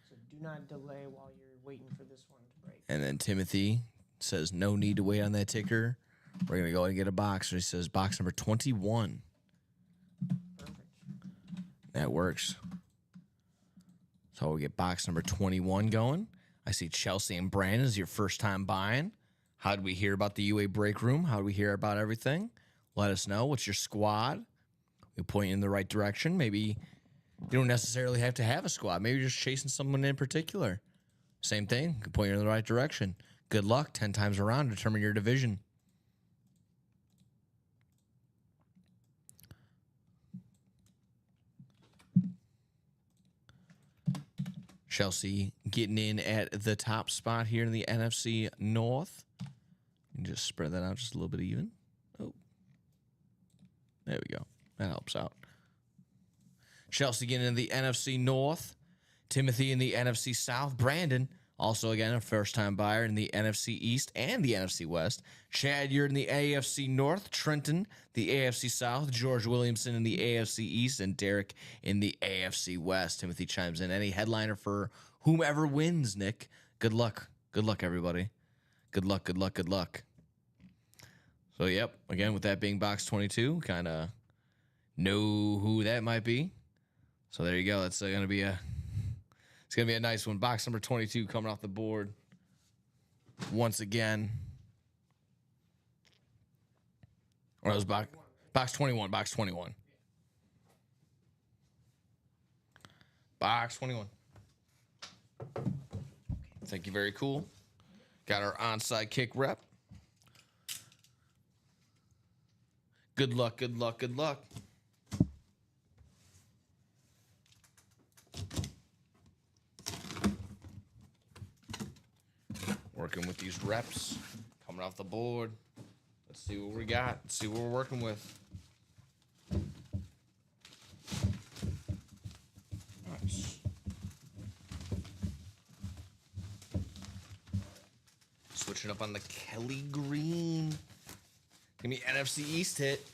So do not delay while you're waiting for this one to break. And then Timothy says no need to wait on that ticker. We're going to go ahead and get a box. He says box number 21. Perfect. That works. So we get box number 21 going. I see Chelsea and Brandon is your first time buying. How did we hear about the UA break room? How did we hear about everything? Let us know. What's your squad? We point you in the right direction. Maybe you don't necessarily have to have a squad. Maybe you're just chasing someone in particular. Same thing. Can point you in the right direction. Good luck 10 times around. Determine your division. Chelsea getting in at the top spot here in the NFC North. You can just spread that out just a little bit even. Oh, there we go. That helps out. Chelsea getting in the NFC North. Timothy in the NFC South. Brandon, also again a first-time buyer in the NFC East and the NFC West. Chad, you're in the AFC North. Trenton, the AFC South. George Williamson in the AFC East. And Derek in the AFC West. Timothy chimes in. Any headliner for whomever wins, Nick. Good luck. Good luck, everybody. Good luck, good luck, good luck. So, yep, again, with that being box 22, kind of know who that might be. So there you go. That's going to be a nice one. Box number 22 coming off the board once again. Or it was box 21. Box 21. Box 21. Thank you. Very cool. Got our onside kick rep. Good luck, good luck, good luck. Working with these reps, coming off the board. Let's see what we got. Let's see what we're working with. Nice. Switching up on the Kelly Green. Give me NFC East hit.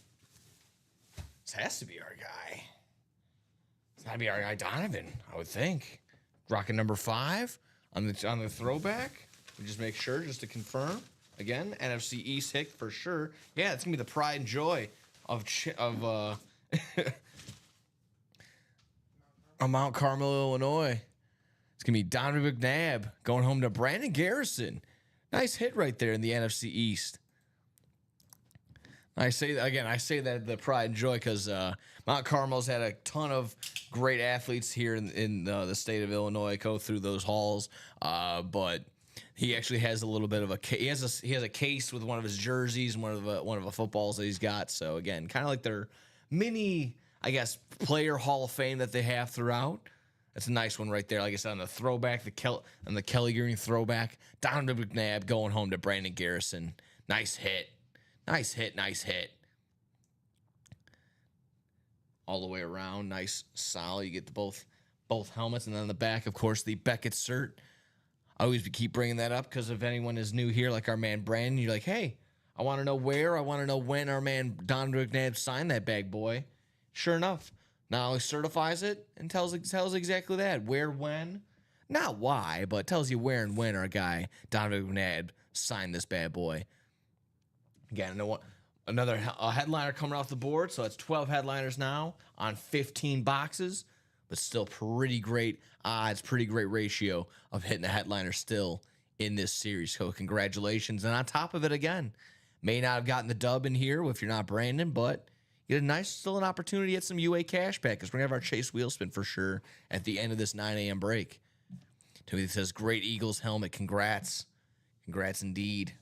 This has to be our guy. It's gotta be our guy Donovan, I would think. Rocking number 5 on the throwback. We just make sure, just to confirm. Again, NFC East hit for sure. Yeah, it's gonna be the pride and joy of of Mount Carmel, Illinois. It's gonna be Donovan McNabb going home to Brandon Garrison. Nice hit right there in the NFC East. I say that the pride and joy because Mount Carmel's had a ton of great athletes here in the state of Illinois go through those halls, but he actually has a little bit of he has a case with one of his jerseys and one of the footballs that he's got. So again, kind of like their mini, I guess, player Hall of Fame that they have throughout. That's a nice one right there. Like I said, on the throwback, the Kelly Green throwback, Donovan McNabb going home to Brandon Garrison. Nice hit. Nice hit. All the way around. Nice, solid. You get both helmets. And then on the back, of course, the Beckett cert. I always keep bringing that up because if anyone is new here, like our man Brandon, you're like, hey, I want to know where, I want to know when our man Donovan McNabb signed that bag boy. Sure enough, not only certifies it and tells exactly that. Where, when, not why, but tells you where and when our guy Donovan McNabb signed this bad boy. Again, another headliner coming off the board, so it's 12 headliners now on 15 boxes, but still pretty great odds, pretty great ratio of hitting a headliner still in this series. So congratulations. And on top of it, again, may not have gotten the dub in here if you're not Brandon, but you get still an opportunity to get some UA cash back because we're going to have our Chase wheel spin for sure at the end of this 9 a.m. break. To me, it says, great Eagles helmet. Congrats. Congrats indeed.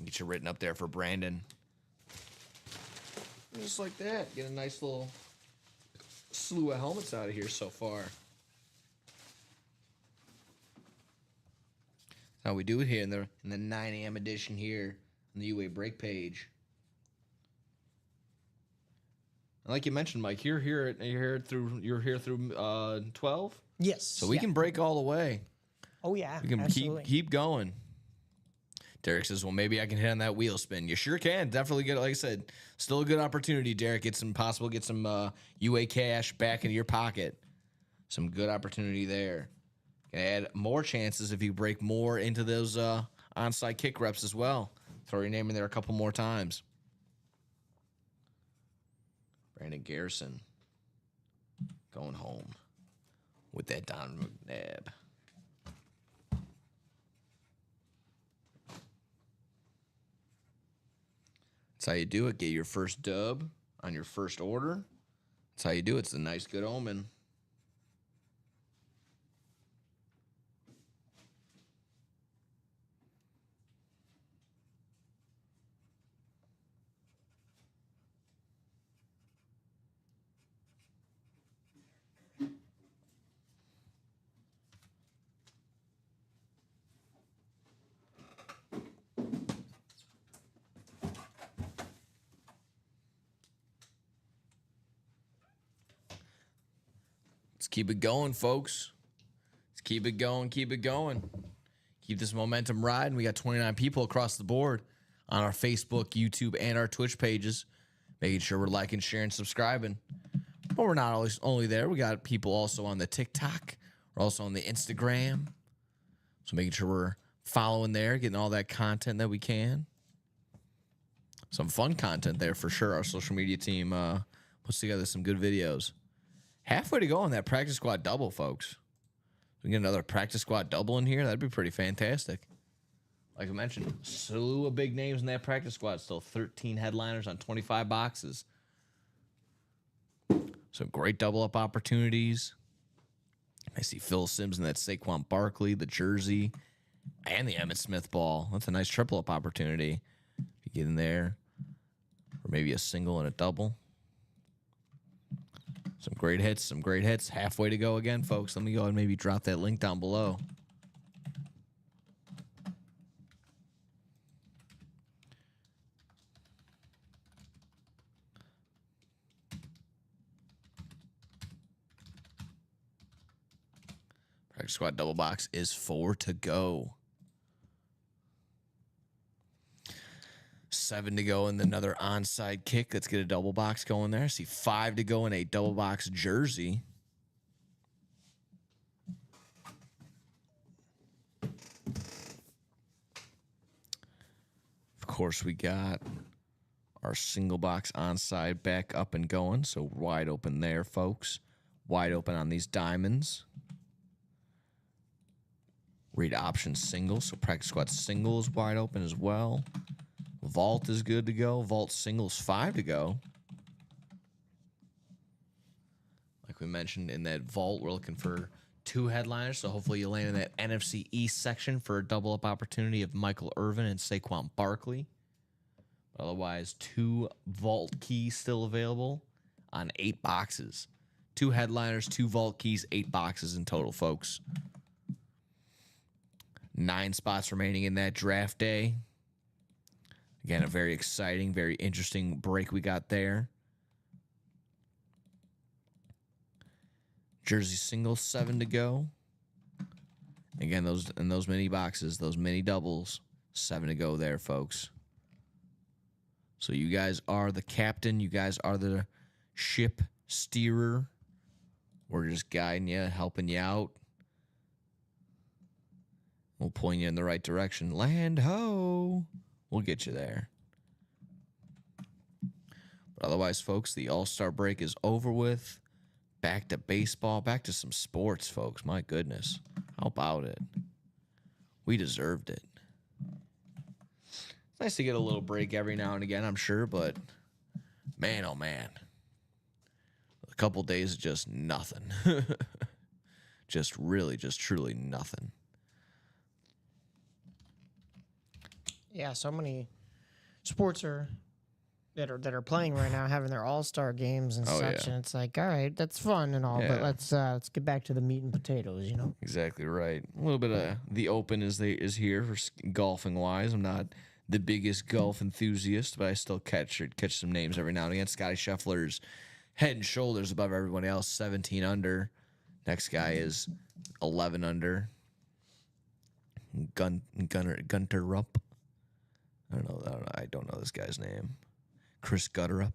Get you written up there for Brandon. Just like that. Get a nice little slew of helmets out of here so far. That's how we do it here in the 9 a.m. edition here on the UA break page. And like you mentioned, Mike, you're here through 12. Yes. So we can break all the way. Oh yeah. We can absolutely. keep going. Derek says, well, maybe I can hit on that wheel spin. You sure can. Definitely get, like I said, still a good opportunity, Derek. Get some UA cash back into your pocket. Some good opportunity there. Can add more chances if you break more into those onside kick reps as well. Throw your name in there a couple more times. Brandon Garrison going home with that Donovan McNabb. That's how you do it. Get your first dub on your first order. That's how you do it. It's a nice, good omen. Let's keep it going, folks. Let's keep it going. Keep this momentum riding. We got 29 people across the board on our Facebook, YouTube, and our Twitch pages. Making sure we're liking, sharing, subscribing. But we're not always only there. We got people also on the TikTok. We're also on the Instagram. So making sure we're following there, getting all that content that we can. Some fun content there for sure. Our social media team puts together some good videos. Halfway to go on that practice squad double, folks. We get another practice squad double in here. That'd be pretty fantastic. Like I mentioned, slew of big names in that practice squad. Still 13 headliners on 25 boxes. Some great double up opportunities. I see Phil Simms and that Saquon Barkley, the jersey, and the Emmitt Smith ball. That's a nice triple up opportunity. If you get in there, or maybe a single and a double. Some great hits. Halfway to go again, folks. Let me go and maybe drop that link down below. Practice squad double box is 4 to go. 7 to go and another onside kick. Let's get a double box going there. See 5 to go in a double box jersey. course, we got our single box onside back up and going. So wide open there, folks. Wide open on these diamonds. Read option single. So practice squad single is wide open as well. Vault is good to go. Vault singles 5 to go. Like we mentioned in that vault, we're looking for 2 headliners. So hopefully you land in that NFC East section for a double up opportunity of Michael Irvin and Saquon Barkley. Otherwise, 2 vault keys still available on 8 boxes. 2 headliners, 2 vault keys, 8 boxes in total, folks. 9 spots remaining in that draft day. Again, a very exciting, very interesting break we got there. Jersey singles 7 to go. Again, those mini boxes, those mini doubles, 7 to go there, folks. So you guys are the captain. You guys are the ship steerer. We're just guiding you, helping you out. We'll point you in the right direction. Land ho! We'll get you there. But otherwise, folks, the All-Star break is over with. Back to baseball. Back to some sports, folks. My goodness. How about it? We deserved it. It's nice to get a little break every now and again, I'm sure, but man, oh man. A couple days of just nothing. Just truly nothing. Yeah, so many sports that are playing right now, having their all-star games and such, yeah. and it's like, all right, that's fun and all, but Yeah. let's get back to the meat and potatoes, you know? Exactly right. A little bit of the Open is here for golfing wise. I'm not the biggest golf enthusiast, but I still catch some names every now and again. Scotty Scheffler's head and shoulders above everyone else, 17 under. Next guy is 11 under. Gunter Rupp. I don't know this guy's name. Chris Gutterup.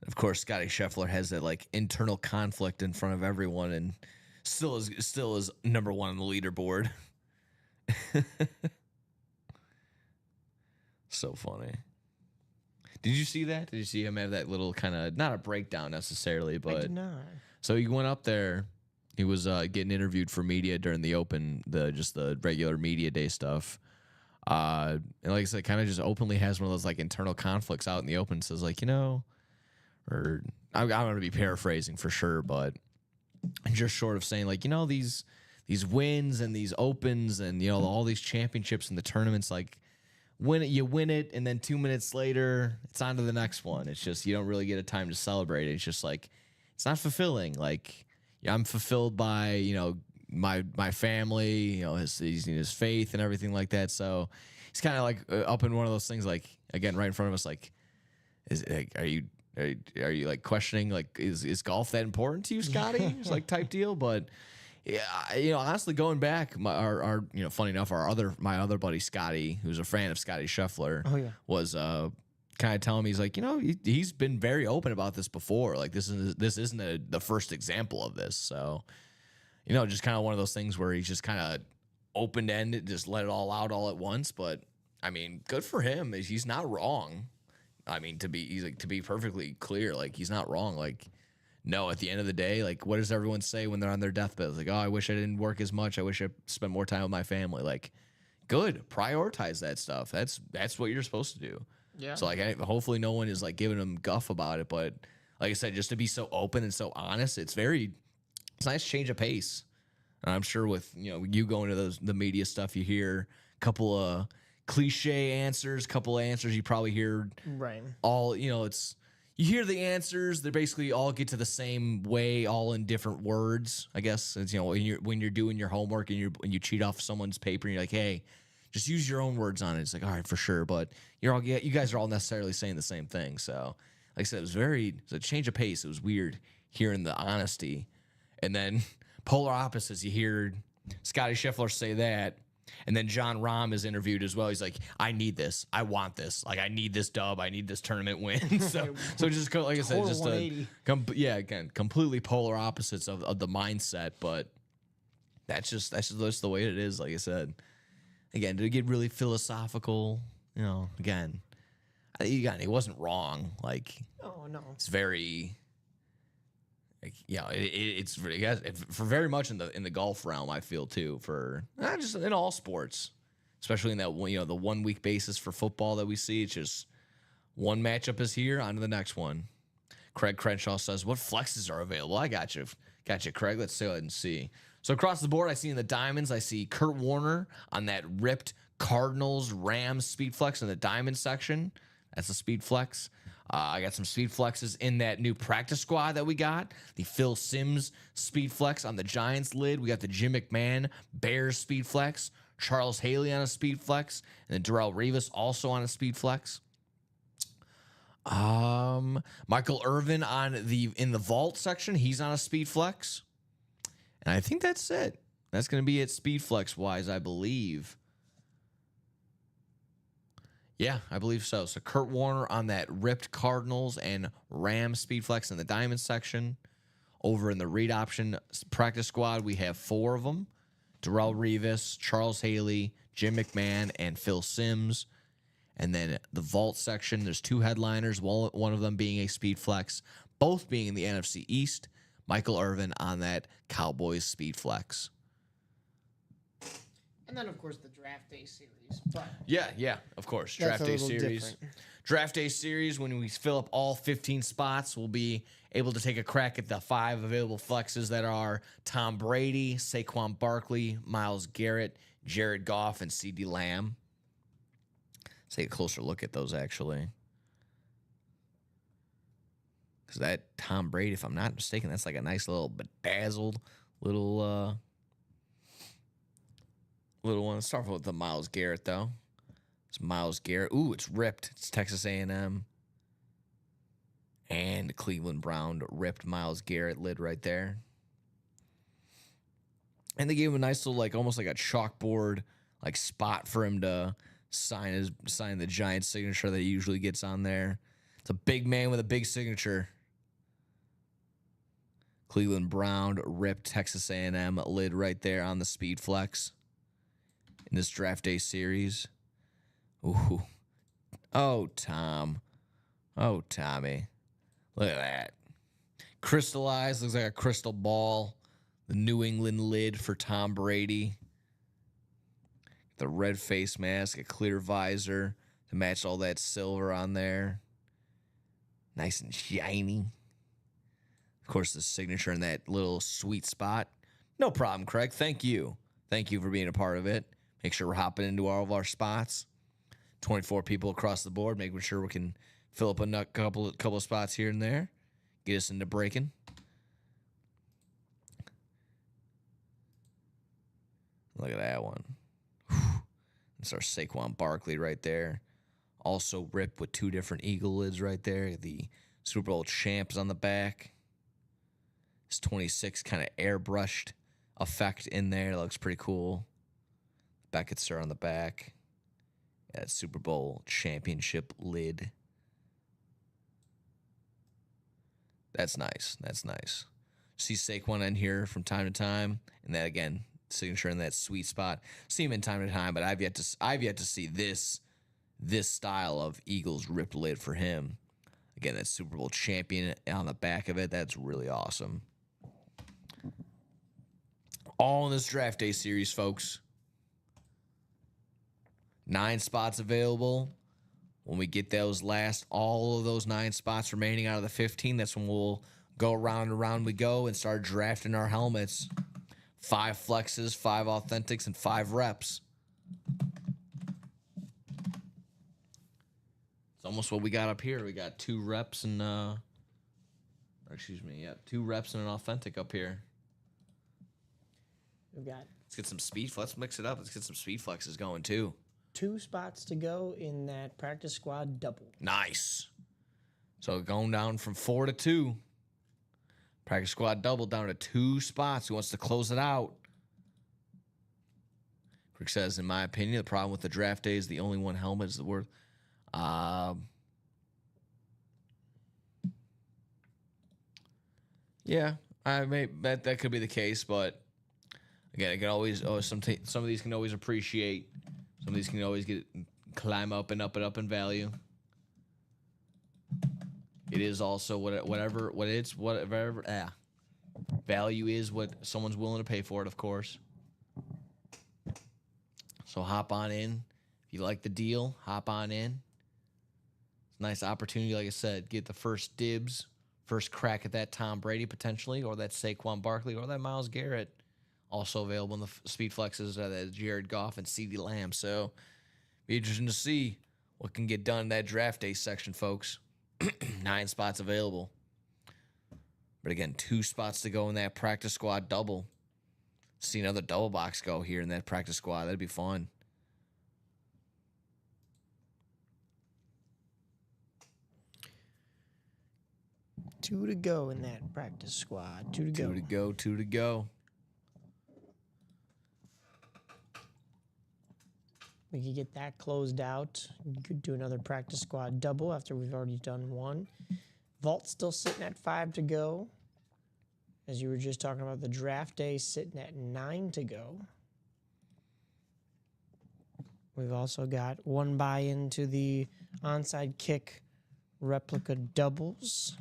Of course, Scotty Scheffler has that like internal conflict in front of everyone, and still is number 1 on the leaderboard. So funny. Did you see that? Did you see him have that little kind of, not a breakdown necessarily, I but did not. so he went up there. He was getting interviewed for media during the Open, just the regular media day stuff. And like I said, kind of just openly has one of those like internal conflicts out in the open. Says like, or I'm going to be paraphrasing for sure, but just short of saying like, these wins and these opens and all these championships and the tournaments, like you win it, and then 2 minutes later it's on to the next one. It's just you don't really get a time to celebrate it. It's just like it's not fulfilling. Like I'm fulfilled by my family, his faith and everything like that. So he's kind of like up in one of those things, like again right in front of us. Like, are you like questioning like is golf that important to you, Scotty? It's like type deal, but. Yeah, honestly, going back, our funny enough, my other buddy Scotty, who's a fan of Scotty Scheffler, was kind of telling me, he's like, he's been very open about this before. Like this isn't the first example of this. So, just kind of one of those things where he's just kind of open ended, just let it all out all at once. But I mean, good for him. He's not wrong. I mean, to be perfectly clear, like he's not wrong. Like. No, at the end of the day, like, what does everyone say when they're on their deathbed? It's like, oh, I wish I didn't work as much. I wish I spent more time with my family. Like, good. Prioritize that stuff. That's what you're supposed to do. Yeah. So, like, hopefully no one is, like, giving them guff about it. But, like I said, just to be so open and so honest, it's a nice change of pace. And I'm sure with, you going to the media stuff, you hear a couple of cliche answers, couple of answers you probably hear. Right. All, it's... You hear the answers; they basically all get to the same way, all in different words. I guess it's when you're doing your homework and you cheat off someone's paper, and you're like, "Hey, just use your own words on it." It's like, all right, for sure, but you guys are all necessarily saying the same thing. So, like I said, it was a change of pace. It was weird hearing the honesty, and then polar opposites. You hear Scotty Scheffler say that. And then John Rahm is interviewed as well. He's like, I need this. I want this. Like, I need this dub. I need this tournament win. so just like I said, just again, completely polar opposites of the mindset. But that's just the way it is. Like I said, again, to get really philosophical, again, he wasn't wrong. Like, Oh no. it's very, like, it's very, for very much in the golf realm. I feel too, for not just in all sports, especially in that the 1 week basis for football that we see. It's just one matchup is here, on to the next one. Craig Crenshaw says, "What flexes are available?" I got you, Craig. Let's go ahead and see. So across the board, I see in the diamonds, I see Kurt Warner on that ripped Cardinals Rams speed flex in the diamond section. That's a speed flex. I got some speed flexes in that new practice squad that we got. The Phil Simms speed flex on the Giants lid. We got the Jim McMahon Bears speed flex. Charles Haley on a speed flex. And then Darrelle Revis also on a speed flex. Michael Irvin in the vault section. He's on a speed flex. And I think that's it. That's going to be it speed flex wise, I believe. Yeah, I believe so. So Kurt Warner on that ripped Cardinals and Rams speed flex in the diamond section. Over in the read option practice squad, we have 4 of them. Darrelle Revis, Charles Haley, Jim McMahon, and Phil Simms. And then the vault section, there's 2 headliners, one of them being a speed flex, both being in the NFC East. Michael Irvin on that Cowboys speed flex. And then, of course, the draft day series. But Yeah, of course. that's Draft a day little series. different. Draft day series, when we fill up all 15 spots, we'll be able to take a crack at the 5 available flexes that are Tom Brady, Saquon Barkley, Myles Garrett, Jared Goff, and CeeDee Lamb. Let's take a closer look at those, actually. Because that Tom Brady, if I'm not mistaken, that's like a nice little bedazzled little one. Let's start with the Myles Garrett, though. It's Myles Garrett. Ooh, it's ripped. It's Texas A&M. And Cleveland Brown ripped Myles Garrett lid right there. And they gave him a nice little, like, almost like a chalkboard, like, spot for him to sign the Giants signature that he usually gets on there. It's a big man with a big signature. Cleveland Brown ripped Texas A&M lid right there on the speed flex in this draft day series. Ooh. Oh, Tom. Oh, Tommy. Look at that. Crystallized. Looks like a crystal ball. The New England lid for Tom Brady. The red face mask, a clear visor to match all that silver on there. Nice and shiny. Of course, the signature in that little sweet spot. No problem, Craig. Thank you. Thank you for being a part of it. Make sure we're hopping into all of our spots. 24 people across the board, making sure we can fill up a couple of spots here and there. Get us into breaking. Look at that one. That's our Saquon Barkley right there. Also ripped with 2 different eagle lids right there. The Super Bowl champs on the back. This 26 kind of airbrushed effect in there. Looks pretty cool. Beckett sir on the back. Yeah, Super Bowl championship lid. That's nice. That's nice. See Saquon in here from time to time. And that, again, signature in that sweet spot. See him in time to time, but I've yet to see this style of Eagles ripped lid for him. Again, that Super Bowl champion on the back of it. That's really awesome. All in this draft day series, folks. 9 spots available. When we get all of those 9 spots remaining out of the 15, that's when we'll go round and round we go and start drafting our helmets. 5 flexes, 5 authentics, and 5 reps. It's almost what we got up here. We got 2 reps and 2 reps and an authentic up here. We've got Let's get some speed. Let's mix it up. Let's get some speed flexes going too. 2 spots to go in that practice squad double. Nice. So going down from 4 to 2. Practice squad double down to 2 spots. Who wants to close it out? Crick says, in my opinion, the problem with the draft day is the only one helmet is the worth. Yeah, that could be the case, but again, it can always some of these can always appreciate Some of these can always climb up and up in value. It is also whatever value is what someone's willing to pay for it, of course. So hop on in. If you like the deal, hop on in. It's a nice opportunity, like I said, get the first dibs, first crack at that Tom Brady potentially, or that Saquon Barkley, or that Myles Garrett. Also available in the speed flexes, that Jared Goff and CeeDee Lamb. So be interesting to see what can get done in that draft day section, folks. 9 spots available. But again, 2 spots to go in that practice squad double. See another double box go here in that practice squad. That'd be fun. Two to go in that practice squad. Two to go. Two to go. We could get that closed out. You could do another practice squad double after we've already done one. Vault still sitting at 5 to go. As you were just talking about, the draft day sitting at 9 to go. We've also got 1 buy into the onside kick replica doubles.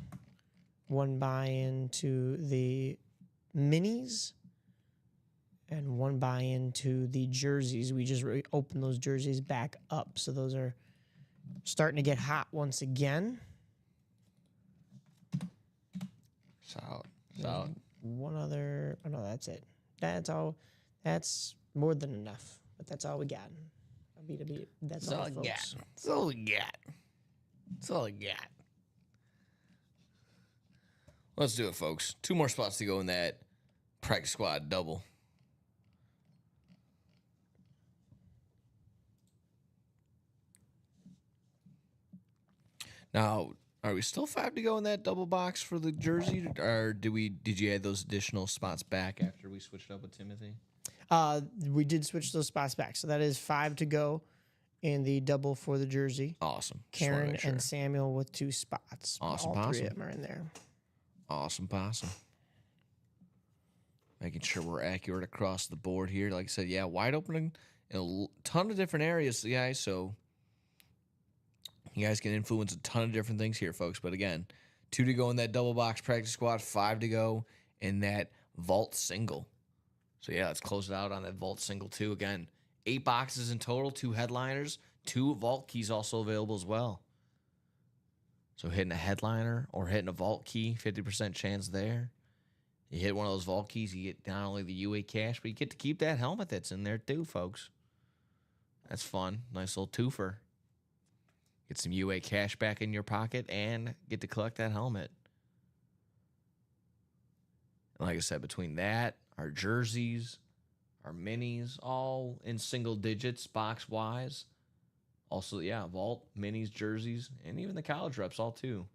1 buy into the minis. And 1 buy into the jerseys. We just opened those jerseys back up. So those are starting to get hot once again. Solid. One other. Oh, no, that's it. That's all. That's more than enough. But that's all we got. That's all, folks. That's all we got. That's all I got. Let's do it, folks. 2 more spots to go in that practice squad double. Now, are we still 5 to go in that double box for the jersey, or did you add those additional spots back after we switched up with Timothy? We did switch those spots back, so that is 5 to go in the double for the jersey. Awesome. Karen and Samuel with 2 spots. Awesome. All 3 of them are in there. Awesome. Making sure we're accurate across the board here. Like I said, yeah, wide open in a ton of different areas, guys. So you guys can influence a ton of different things here, folks. But again, 2 to go in that double box practice squad, 5 to go in that vault single. So yeah, let's close it out on that vault single too. Again, 8 boxes in total, 2 headliners, 2 vault keys also available as well. So hitting a headliner or hitting a vault key, 50% chance there. You hit one of those vault keys, you get not only the UA cash, but you get to keep that helmet that's in there too, folks. That's fun. Nice little twofer. Get some UA cash back in your pocket and get to collect that helmet. And like I said, between that, our jerseys, our minis, all in single digits box-wise. Also, yeah, vault, minis, jerseys, and even the college reps, all too.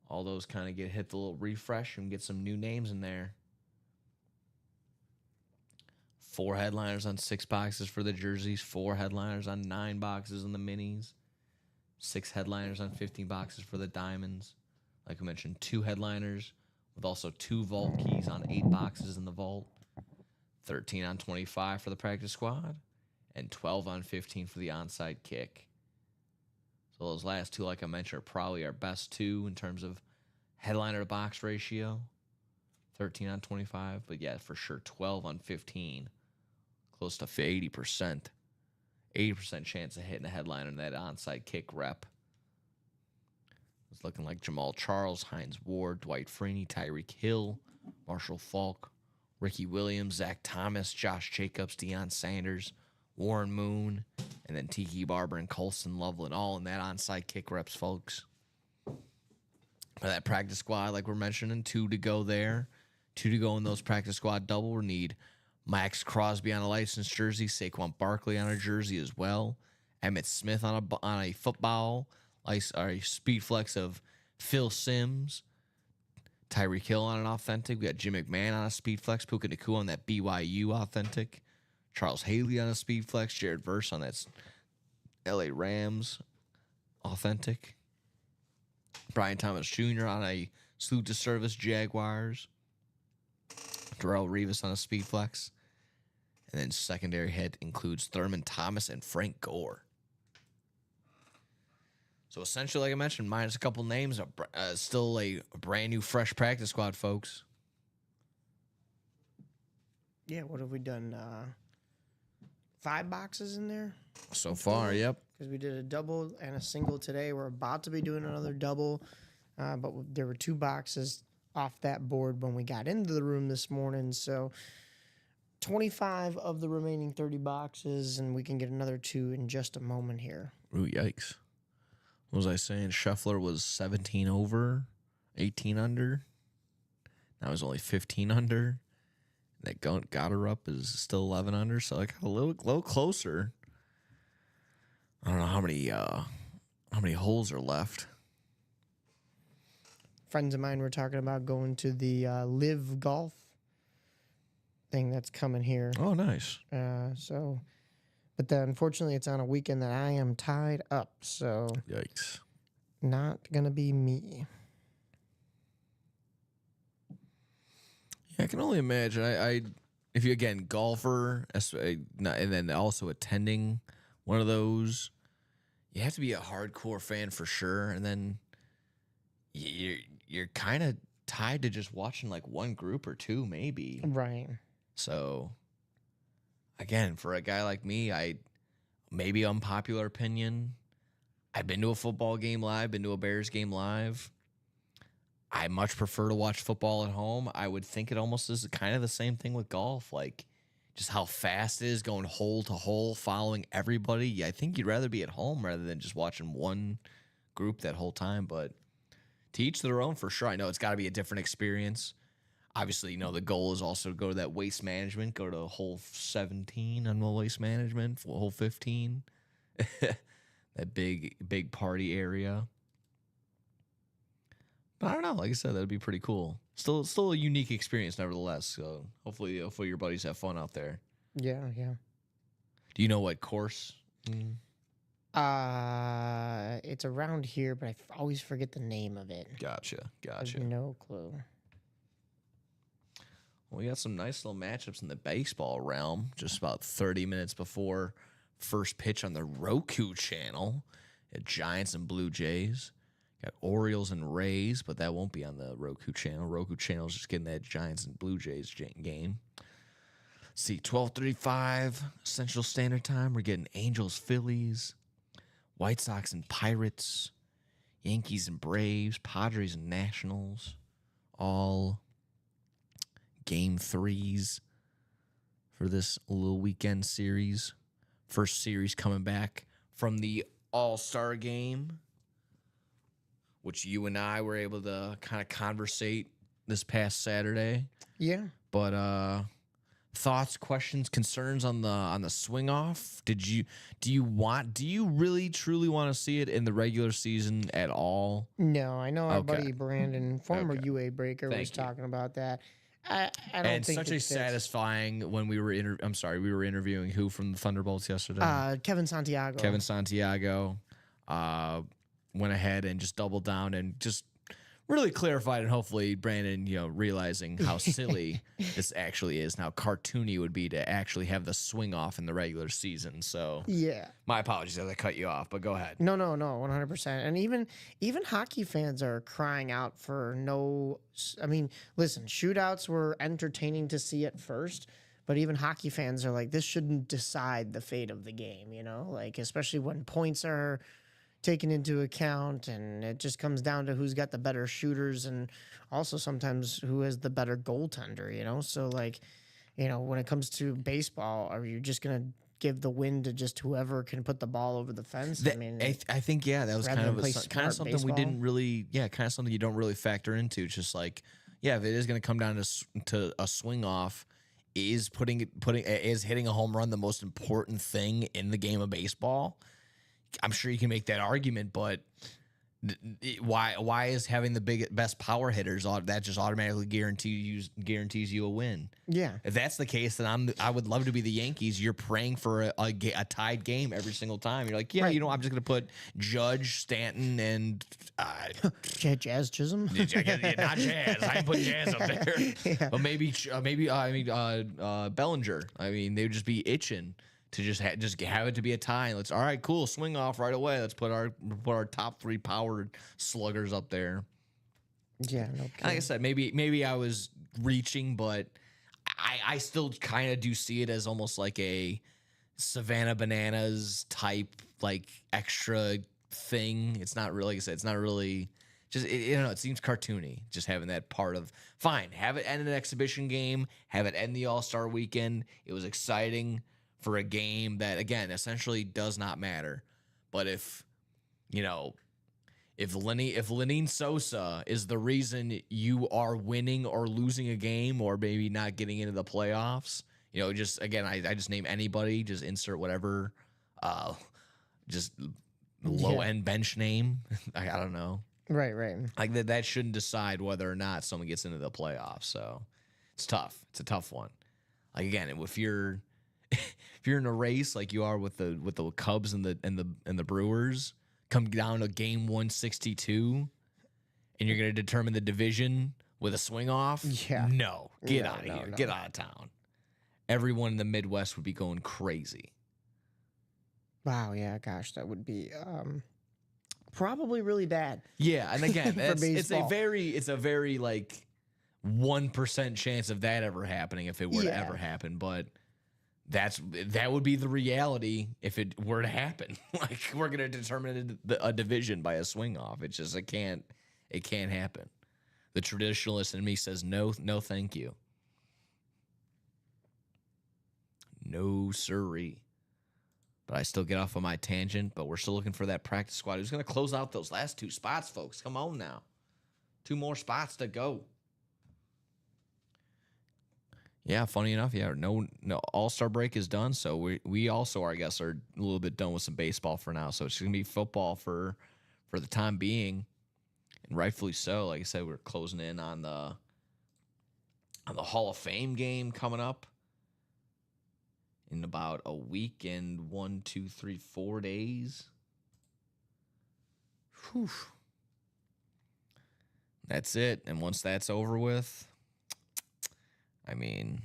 All those kind of hit the little refresh and get some new names in there. 4 headliners on 6 boxes for the jerseys, 4 headliners on 9 boxes in the minis, 6 headliners on 15 boxes for the diamonds. Like I mentioned, 2 headliners with also 2 vault keys on 8 boxes in the vault, 13 on 25 for the practice squad, and 12 on 15 for the onside kick. So those last 2, like I mentioned, are probably our best 2 in terms of headliner to box ratio. 13 on 25, but yeah, for sure 12 on 15. Close to 80%. 80% chance of hitting a headliner in that onside kick rep. It's looking like Jamal Charles, Hines Ward, Dwight Freeney, Tyreek Hill, Marshall Faulk, Ricky Williams, Zach Thomas, Josh Jacobs, Deion Sanders, Warren Moon, and then Tiki Barber and Colson Loveland, all in that onside kick reps, folks. For that practice squad, like we're mentioning, 2 to go there. 2 to go in those practice squad double. We need Max Crosby on a licensed jersey, Saquon Barkley on a jersey as well, Emmitt Smith on a football, a speed flex of Phil Simms, Tyreek Hill on an authentic. We got Jim McMahon on a speed flex, Puka Nacua on that BYU authentic, Charles Haley on a speed flex, Jared Verse on that LA Rams authentic, Brian Thomas Jr. on a Salute to Service Jaguars, Darrelle Revis on a speed flex, And then secondary hit includes Thurman Thomas and Frank Gore. So essentially, like I mentioned, minus a couple names, still a brand new, fresh practice squad, folks. Yeah, what have we done? 5 boxes in there? So far, yep. Because we did a double and a single today. We're about to be doing another double, but there were 2 boxes off that board when we got into the room this morning. So 25 of the remaining 30 boxes, and we can get another 2 in just a moment here. Ooh, yikes. What was I saying? Scheffler was 17 over, 18 under. Now he's only 15 under. That got her up is still 11 under, so like a little closer. I don't know how many holes are left. Friends of mine were talking about going to the Live Golf thing that's coming here. Oh, nice. But then unfortunately it's on a weekend that I am tied up, so Yikes. not gonna be me. I can only imagine. I if you again golfer, and then also attending one of those, you have to be a hardcore fan for sure, and then you're kind of tied to just watching like one group or two, maybe. Right. So again, for a guy like me, maybe unpopular opinion. I've been to a football game live, been to a Bears game live. I much prefer to watch football at home. I would think it almost is kind of the same thing with golf, like just how fast it is going hole to hole, following everybody. I think you'd rather be at home rather than just watching one group that whole time. But to each their own, for sure. I know it's got to be a different experience. Obviously, the goal is also to go to that waste management, go to hole 17 on the waste management, hole 15, that big party area. But I don't know. Like I said, that'd be pretty cool. Still a unique experience, nevertheless. So hopefully your buddies have fun out there. Yeah. Do you know what course? It's around here, but I always forget the name of it. Gotcha. I have no clue. Well, we got some nice little matchups in the baseball realm. Just about 30 minutes before first pitch on the Roku channel, at Giants and Blue Jays. Got Orioles and Rays, but that won't be on the Roku channel. Roku channel is just getting that Giants and Blue Jays game. Let's see, 12:35 Central Standard Time. We're getting Angels, Phillies, White Sox and Pirates, Yankees and Braves, Padres and Nationals, all game 3s for this little weekend series. First series coming back from the All-Star game, which you and I were able to kind of conversate this past Saturday. Yeah. But thoughts, questions, concerns on the swing off? Do you really truly want to see it in the regular season at all? No, I know our buddy Brandon, former Okay. UA Breaker, was talking about that. I don't and think such a satisfying when we were interviewing who from the Thunderbolts yesterday? Kevin Santiago. Kevin Santiago went ahead and just doubled down and just really clarified, and hopefully Brandon, realizing how silly this actually is, and how cartoony it would be to actually have the swing off in the regular season. So Yeah. my apologies as I cut you off, but go ahead. No, 100%. And even hockey fans are crying out for no. I mean, listen, shootouts were entertaining to see at first, but even hockey fans are like, this shouldn't decide the fate of the game, like especially when points are taken into account, and it just comes down to who's got the better shooters, and also sometimes who has the better goaltender. So like, when it comes to baseball, are you just gonna give the win to just whoever can put the ball over the fence? I think that was rather kind than play of something we baseball? didn't really, kind of something you don't really factor into. It's just like, if it is going to come down to a swing off, is hitting a home run the most important thing in the game of baseball? I'm sure you can make that argument, but Why is having the best power hitters that just automatically guarantees you a win? Yeah. If that's the case, then I would love to be the Yankees. You're praying for a tied game every single time. You're like, yeah, Right. I'm just gonna put Judge, Stanton, and Jazz Chisholm. not Jazz. I ain't put Jazz up there, Yeah. but maybe Bellinger. I mean, they would just be itching to just have it to be a tie. Let's all right, cool, swing off right away. Let's put our top 3 powered sluggers up there. Yeah. No Like I kidding. said, maybe I was reaching, but I still kind of do see it as almost like a Savannah Bananas type, like extra thing. It's not really, like I said, it's not really just, I don't know, it seems cartoony just having that part of, fine, have it end an exhibition game, have it end the All-Star weekend. It was exciting for a game that, again, essentially does not matter. But if Lenine Sosa is the reason you are winning or losing a game or maybe not getting into the playoffs, just again, I just name anybody, just insert whatever, just low end bench name. I don't know. Right. Like that shouldn't decide whether or not someone gets into the playoffs. So it's tough. It's a tough one. Like again, if you're in a race like you are with the Cubs and the Brewers, come down to game 162, and you're going to determine the division with a swing off. Yeah. No, get No, out of no, here. no. Get out of town. Everyone in the Midwest would be going crazy. Wow. Yeah. Gosh, that would be probably really bad. Yeah, and again, For it's a baseball. very like 1% chance of that ever happening if it were to Yeah. ever happen, but that would be the reality if it were to happen. Like we're gonna determine a division by a swing off. It's just it can't happen. The traditionalist in me says no, thank you, no siree. But I still get off on my tangent. But we're still looking for that practice squad who's gonna close out those last 2 spots, folks. Come on now, 2 more spots to go. Yeah, funny enough, no All-Star break is done, so we also, I guess, are a little bit done with some baseball for now. So it's gonna be football for the time being, and rightfully so. Like I said, we're closing in on the Hall of Fame game coming up in about a week and 4 days. Whew. That's it, and once that's over with, I mean,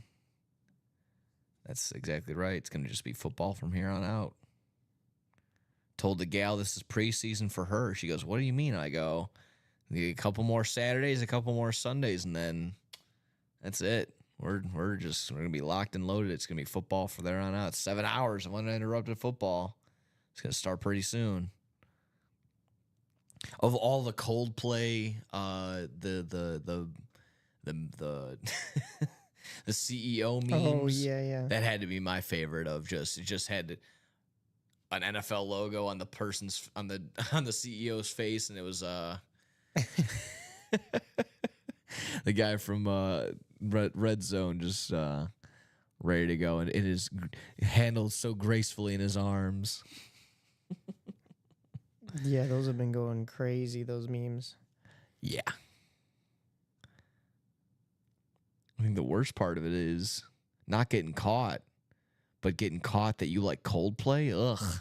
that's exactly right. It's going to just be football from here on out. Told the gal this is preseason for her. She goes, "What do you mean?" I go, "A couple more Saturdays, a couple more Sundays, and then that's it. We're going to be locked and loaded. It's going to be football from there on out. It's 7 hours of uninterrupted football. It's going to start pretty soon." Of all the Coldplay, the the CEO memes. Oh yeah. That had to be my favorite. It just had an NFL logo on the person's on the CEO's face, and it was the guy from Red Zone just ready to go, and it is handled so gracefully in his arms. Yeah, those have been going crazy. Those memes. Yeah. I think the worst part of it is not getting caught, but getting caught that you like Coldplay. Ugh.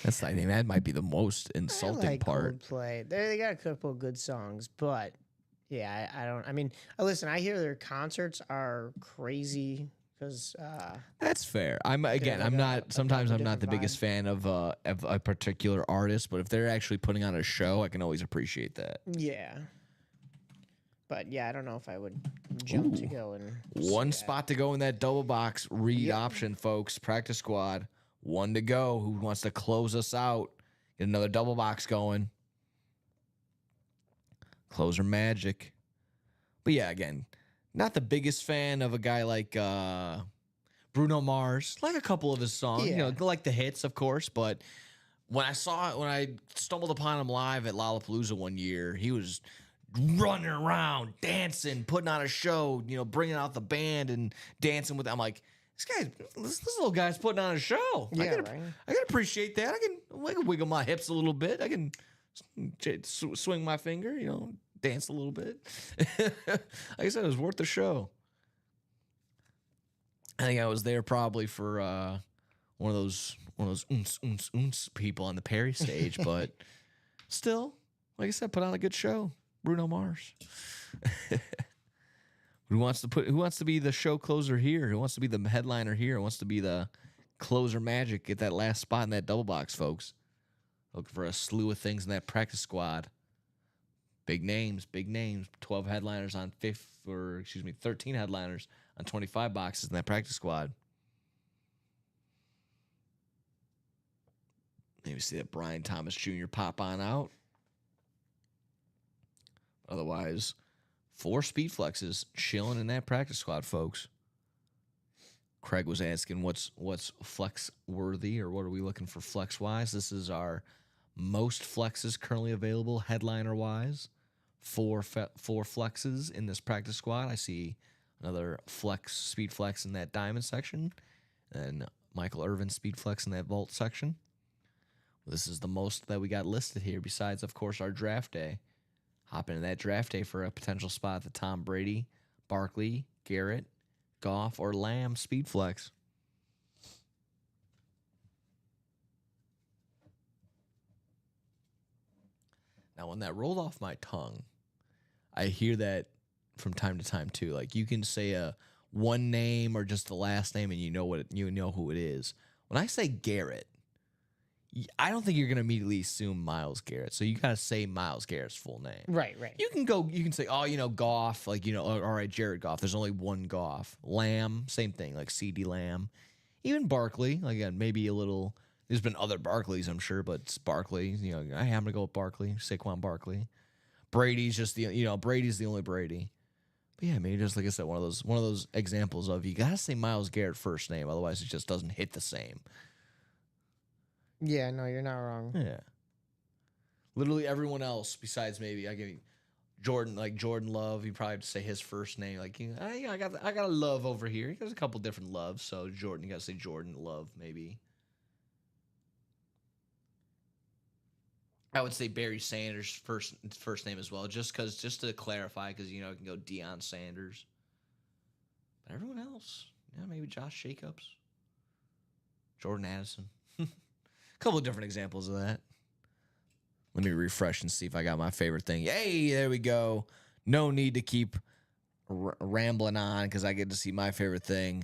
I think that might be the most insulting I like part. Coldplay. They got a couple of good songs, but yeah, I don't. I mean, listen. I hear their concerts are crazy because That's fair. I'm like not. Sometimes I'm not the different biggest vibe. fan of a particular artist, but if they're actually putting on a show, I can always appreciate that. yeah. But yeah, I don't know if I would jump to Ooh. go and One see that. spot to go in that double box read Yep. option, folks. Practice squad. One to go. Who wants to close us out? Get another double box going. Closer magic. But yeah, again, not the biggest fan of a guy like Bruno Mars. Like a couple of his songs, Yeah. like the hits, of course. But when I stumbled upon him live at Lollapalooza one year, he was running around, dancing, putting on a show, bringing out the band and dancing with. I'm like, this little guy's putting on a show. Yeah, I right. can appreciate that. I can wiggle my hips a little bit. I can swing my finger, dance a little bit. Like I said, it was worth the show. I think I was there probably for one of those oons people on the Perry stage, but still, like I said, put on a good show. Bruno Mars. Who wants to be the show closer here? Who wants to be the headliner here? Who wants to be the closer magic? Get that last spot in that double box, folks. Looking for a slew of things in that practice squad. Big names. 12 headliners on 13 headliners on 25 boxes in that practice squad. Maybe see that Brian Thomas Jr. pop on out. Otherwise, 4 speed flexes chilling in that practice squad, folks. Craig was asking what's flex worthy, or what are we looking for flex wise? This is our most flexes currently available headliner wise. 4 flexes in this practice squad. I see another speed flex in that diamond section, and Michael Irvin speed flex in that vault section. This is the most that we got listed here, besides, of course, our draft day. Hop into that draft day for a potential spot at the Tom Brady, Barkley, Garrett, Goff, or Lamb speed flex. Now, when that rolled off my tongue, I hear that from time to time too. Like, you can say a one name or just the last name, and you know who it is. When I say Garrett, I don't think you're gonna immediately assume Myles Garrett. So you gotta say Myles Garrett's full name. Right. You can say, Goff, all right, Jared Goff. There's only one Goff. Lamb, same thing, like CD Lamb. Even Barkley, again, maybe a little. There's been other Barkleys, I'm sure, but it's Barkley. I am gonna go with Barkley, Saquon Barkley. Brady's just Brady's the only Brady. But yeah, maybe just like I said, one of those examples of you gotta say Myles Garrett first name, otherwise it just doesn't hit the same. Yeah, no, you're not wrong. Yeah. Literally everyone else besides maybe Jordan Love, you probably have to say his first name. I got a Love over here. There's a couple different Loves, so Jordan, you gotta say Jordan Love, maybe. I would say Barry Sanders first name as well, just to clarify, because I can go Deion Sanders. But everyone else, maybe Josh Jacobs, Jordan Addison. A couple of different examples of that. Let me refresh and see if I got my favorite thing. Hey, there we go. No need to keep rambling on, because I get to see my favorite thing,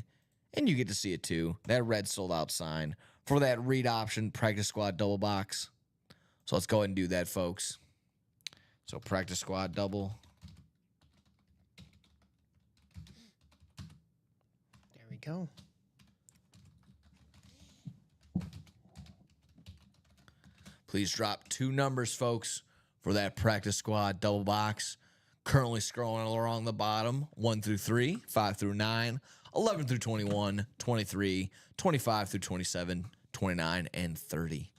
and you get to see it too. That red sold out sign for that read option practice squad double box. So let's go ahead and do that, folks. So practice squad double. There we go. Please drop 2 numbers, folks, for that practice squad double box. Currently scrolling along the bottom, 1 through 3, 5 through 9, 11 through 21, 23, 25 through 27, 29, and 30.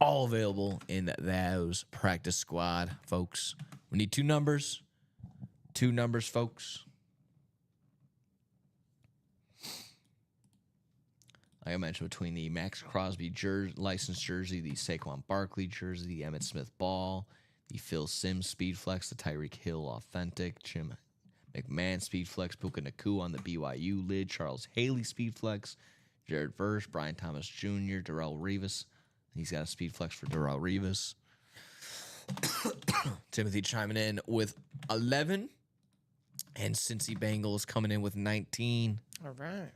All available in those practice squad, folks. We need 2 numbers. 2 numbers, folks. Like I mentioned, between the Max Crosby licensed jersey, the Saquon Barkley jersey, the Emmitt Smith ball, the Phil Simms speed flex, the Tyreek Hill authentic, Jim McMahon speed flex, Puka Nacua on the BYU lid, Charles Haley speed flex, Jared Verse, Brian Thomas Jr., Darrelle Revis. He's got a speed flex for Darrelle Revis. Timothy chiming in with 11. And Cincy Bengals coming in with 19. All right.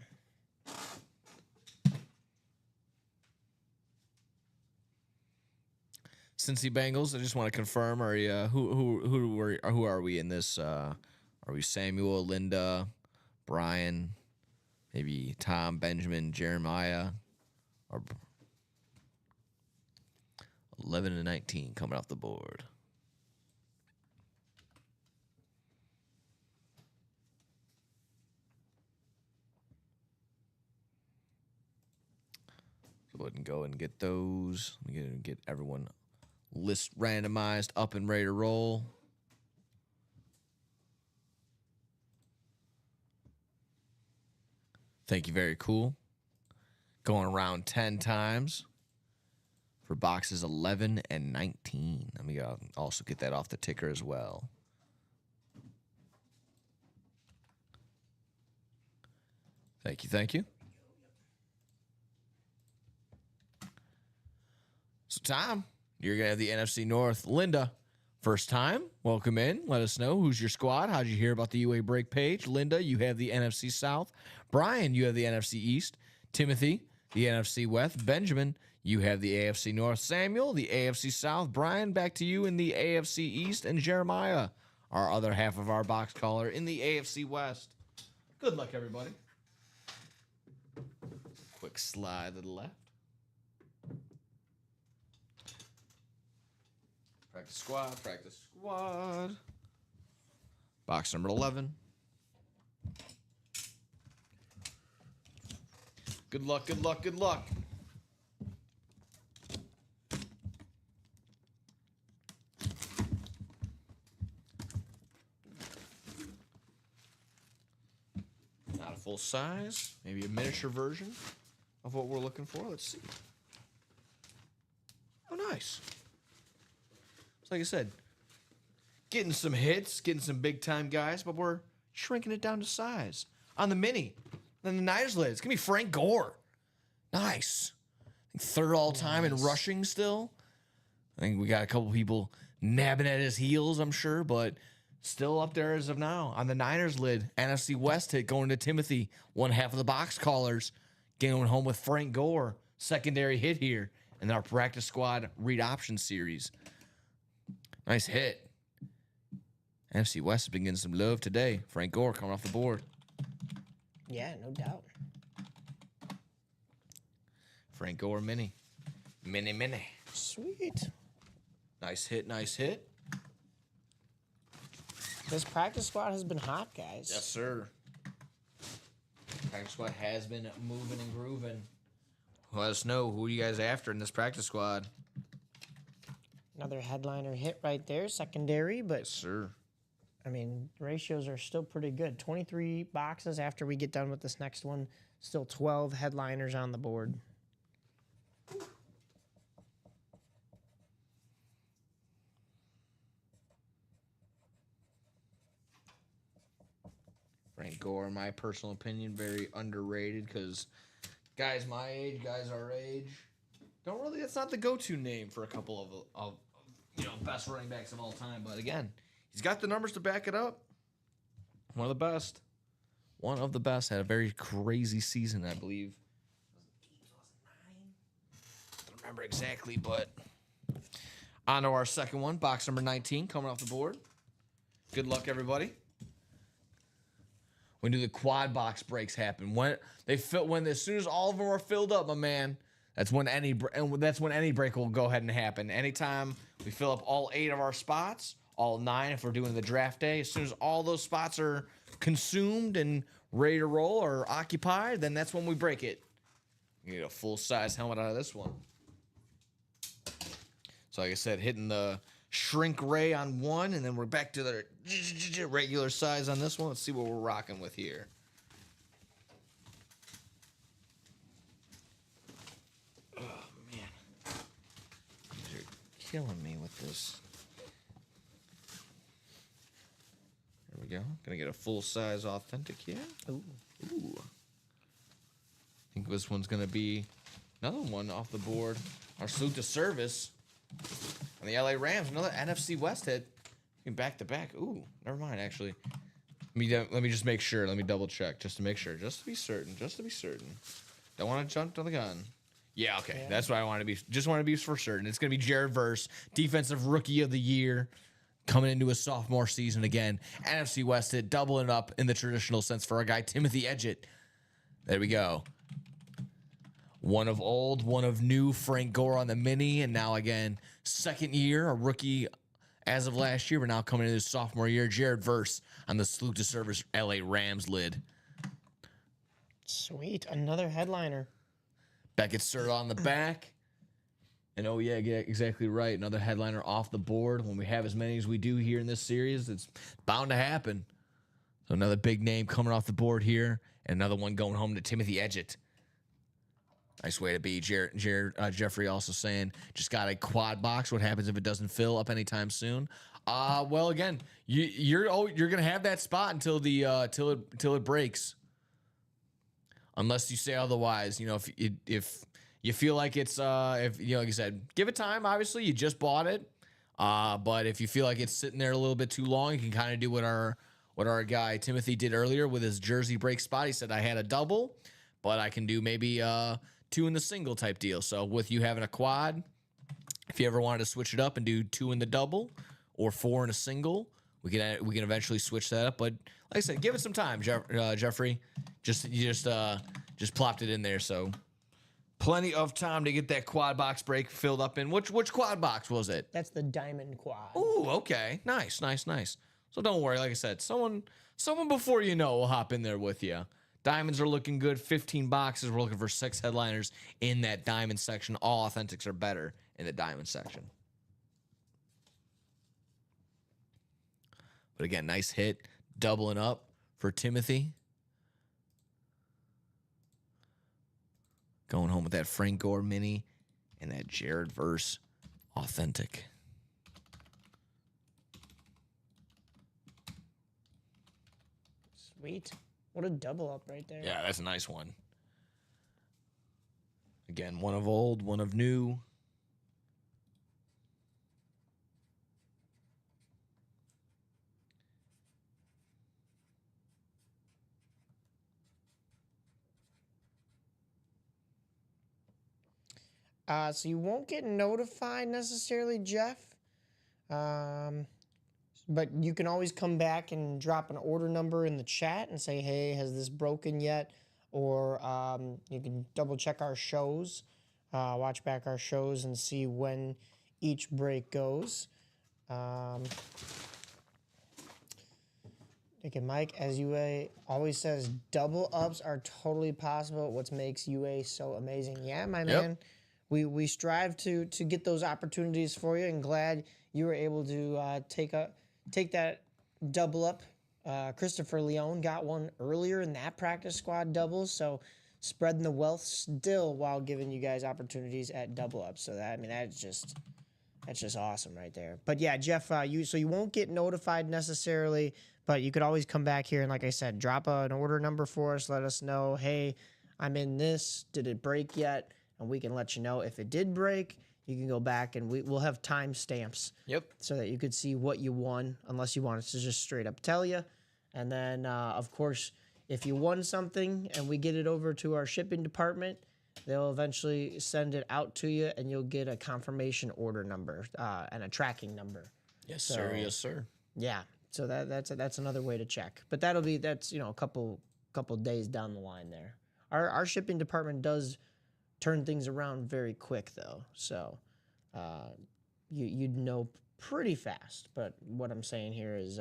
Cincy Bengals, I just want to confirm, are you, who are we in this? Are we Samuel, Linda, Brian, maybe Tom, Benjamin, Jeremiah, or 11 and 19 coming off the board. So go ahead and go and get those. Let me get everyone list randomized up and ready to roll. Thank you, very cool. Going around 10 times. for boxes 11 and 19. Let me also get that off the ticker as well. Thank you, thank you. So, Tom, you're going to have the NFC North. Linda, first time. Welcome in. Let us know who's your squad. How'd you hear about the UA break page? Linda, you have the NFC South. Brian, you have the NFC East. Timothy, the NFC West. Benjamin, you have the AFC North. Samuel, the AFC South. Brian, back to you in the AFC East. And Jeremiah, our other half of our box caller, in the AFC West. Good luck, everybody. Quick slide to the left. Practice squad, practice squad. Box number 11. Good luck, good luck, good luck. Not a full size, maybe a miniature version of what we're looking for. Let's see. Oh, nice. So like I said, getting some hits, getting some big-time guys, but we're shrinking it down to size. On the mini, then the Niners lid, it's going to be Frank Gore. Nice. I think third all-time in rushing still. I think we got a couple people nabbing at his heels, I'm sure, but still up there as of now. On the Niners lid, NFC West hit going to Timothy, one half of the box callers, going home with Frank Gore, secondary hit here, in our practice squad read option series. Nice hit. NFC West has been getting some love today. Frank Gore coming off the board. Yeah, no doubt. Frank Gore mini. Mini. Sweet. Nice hit, nice hit. This practice squad has been hot, guys. Yes, sir. Practice squad has been moving and grooving. Let us know who you guys after in this practice squad. Another headliner hit right there, secondary, but Yes, sir. I mean, ratios are still pretty good. 23 boxes after we get done with this next one. Still 12 headliners on the board. Frank Gore, in my personal opinion, very underrated because guys my age, guys our age, don't really, that's not the go-to name for a couple of best running backs of all time. But again, he's got the numbers to back it up. One of the best. One of the best. Had a very crazy season, I believe. 2009? Don't remember exactly, but on to our second one. Box number 19 coming off the board. Good luck, everybody. When do the quad box breaks happen? When as soon as all of them are filled up, my man, that's when any break will go ahead and happen. Anytime we fill up all 8 of our spots, all 9 if we're doing the draft day, as soon as all those spots are consumed and ready to roll or occupied, then that's when we break it. You get a full-size helmet out of this one. So like I said, hitting the shrink ray on one, and then we're back to the regular size on this one. Let's see what we're rocking with here. Oh, man. You're killing me with this. There we go. Gonna get a full-size authentic here. Ooh. I think this one's gonna be another one off the board. Our salute to service on the LA Rams. Another NFC West hit. Back to back. Ooh, never mind, actually. Let me just make sure. Let me double check just to make sure. Just to be certain. Don't want to jump to the gun. Yeah, okay. Yeah. That's what I want to be. Just want to be for certain. It's going to be Jared Verse, Defensive Rookie of the Year, coming into a sophomore season again. NFC West hit, doubling up in the traditional sense for our guy, Timothy Edgett. There we go. One of old, one of new, Frank Gore on the mini, and now again, second year, a rookie as of last year, but now coming into his sophomore year, Jared Verse on the salute to service LA Rams lid. Sweet, another headliner. Beckett started on the back. And oh yeah, exactly right. Another headliner off the board. When we have as many as we do here in this series, it's bound to happen. So another big name coming off the board here, and another one going home to Timothy Edgett. Nice way to be. Jeffrey also saying, just got a quad box. What happens if it doesn't fill up anytime soon? Well, again, you're gonna have that spot until the till it breaks, unless you say otherwise. You know, if you feel like it's if you know, like I said, give it time. Obviously, you just bought it, but if you feel like it's sitting there a little bit too long, you can kind of do what our guy Timothy did earlier with his jersey break spot. He said, I had a double, but I can do maybe 2 in the single type deal. So with you having a quad, if you ever wanted to switch it up and do 2 in the double or 4 in a single, we can eventually switch that up. But like I said, give it some time, Jeffrey. You just plopped it in there, so plenty of time to get that quad box break filled up in. Which quad box was it? That's the diamond quad. Ooh, okay, nice. So don't worry, like I said, someone before you know will hop in there with you. Diamonds are looking good. 15 boxes. We're looking for 6 headliners in that diamond section. All authentics are better in the diamond section. But again, nice hit. Doubling up for Timothy. Going home with that Frank Gore mini and that Jared Verse authentic. Sweet. What a double up right there. Yeah, that's a nice one. Again, one of old, one of new. So you won't get notified necessarily, Jeff. But you can always come back and drop an order number in the chat and say, hey, has this broken yet? Or you can double check our shows, watch back our shows and see when each break goes. Okay, Mike, as UA always says, double ups are totally possible. What makes UA so amazing? Yeah, my man. We strive to get those opportunities for you, and glad you were able to take that double up. Christopher Leone got one earlier in that practice squad doubles, so spreading the wealth still while giving you guys opportunities at double up. So that's just awesome right there. But yeah, Jeff, you won't get notified necessarily, but you could always come back here and, like I said, drop an order number for us. Let us know, hey, I'm in this. Did it break yet? And we can let you know. If it did break, you can go back and we'll have time stamps. Yep. So that you could see what you won, unless you want us to just straight up tell you. And then, of course, if you won something and we get it over to our shipping department, they'll eventually send it out to you, and you'll get a confirmation order number and a tracking number. Yes, sir. Yes, sir. Yeah. So that's another way to check. But that's a couple days down the line there. Our shipping department does turn things around very quick, though. So you'd know pretty fast. But what I'm saying here is,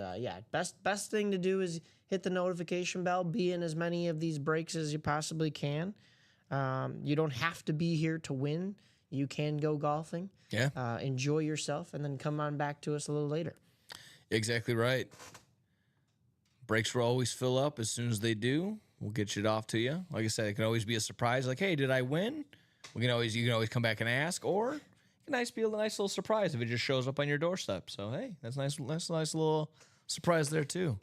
best thing to do is hit the notification bell, be in as many of these breaks as you possibly can. You don't have to be here to win. You can go golfing. Yeah. Enjoy yourself, and then come on back to us a little later. Exactly right. Breaks will always fill up. As soon as they do, we'll get it off to you. Like I said, it can always be a surprise. Like, hey, did I win? You can always come back and ask, or it can be a nice little surprise if it just shows up on your doorstep. So hey, that's nice little surprise there too.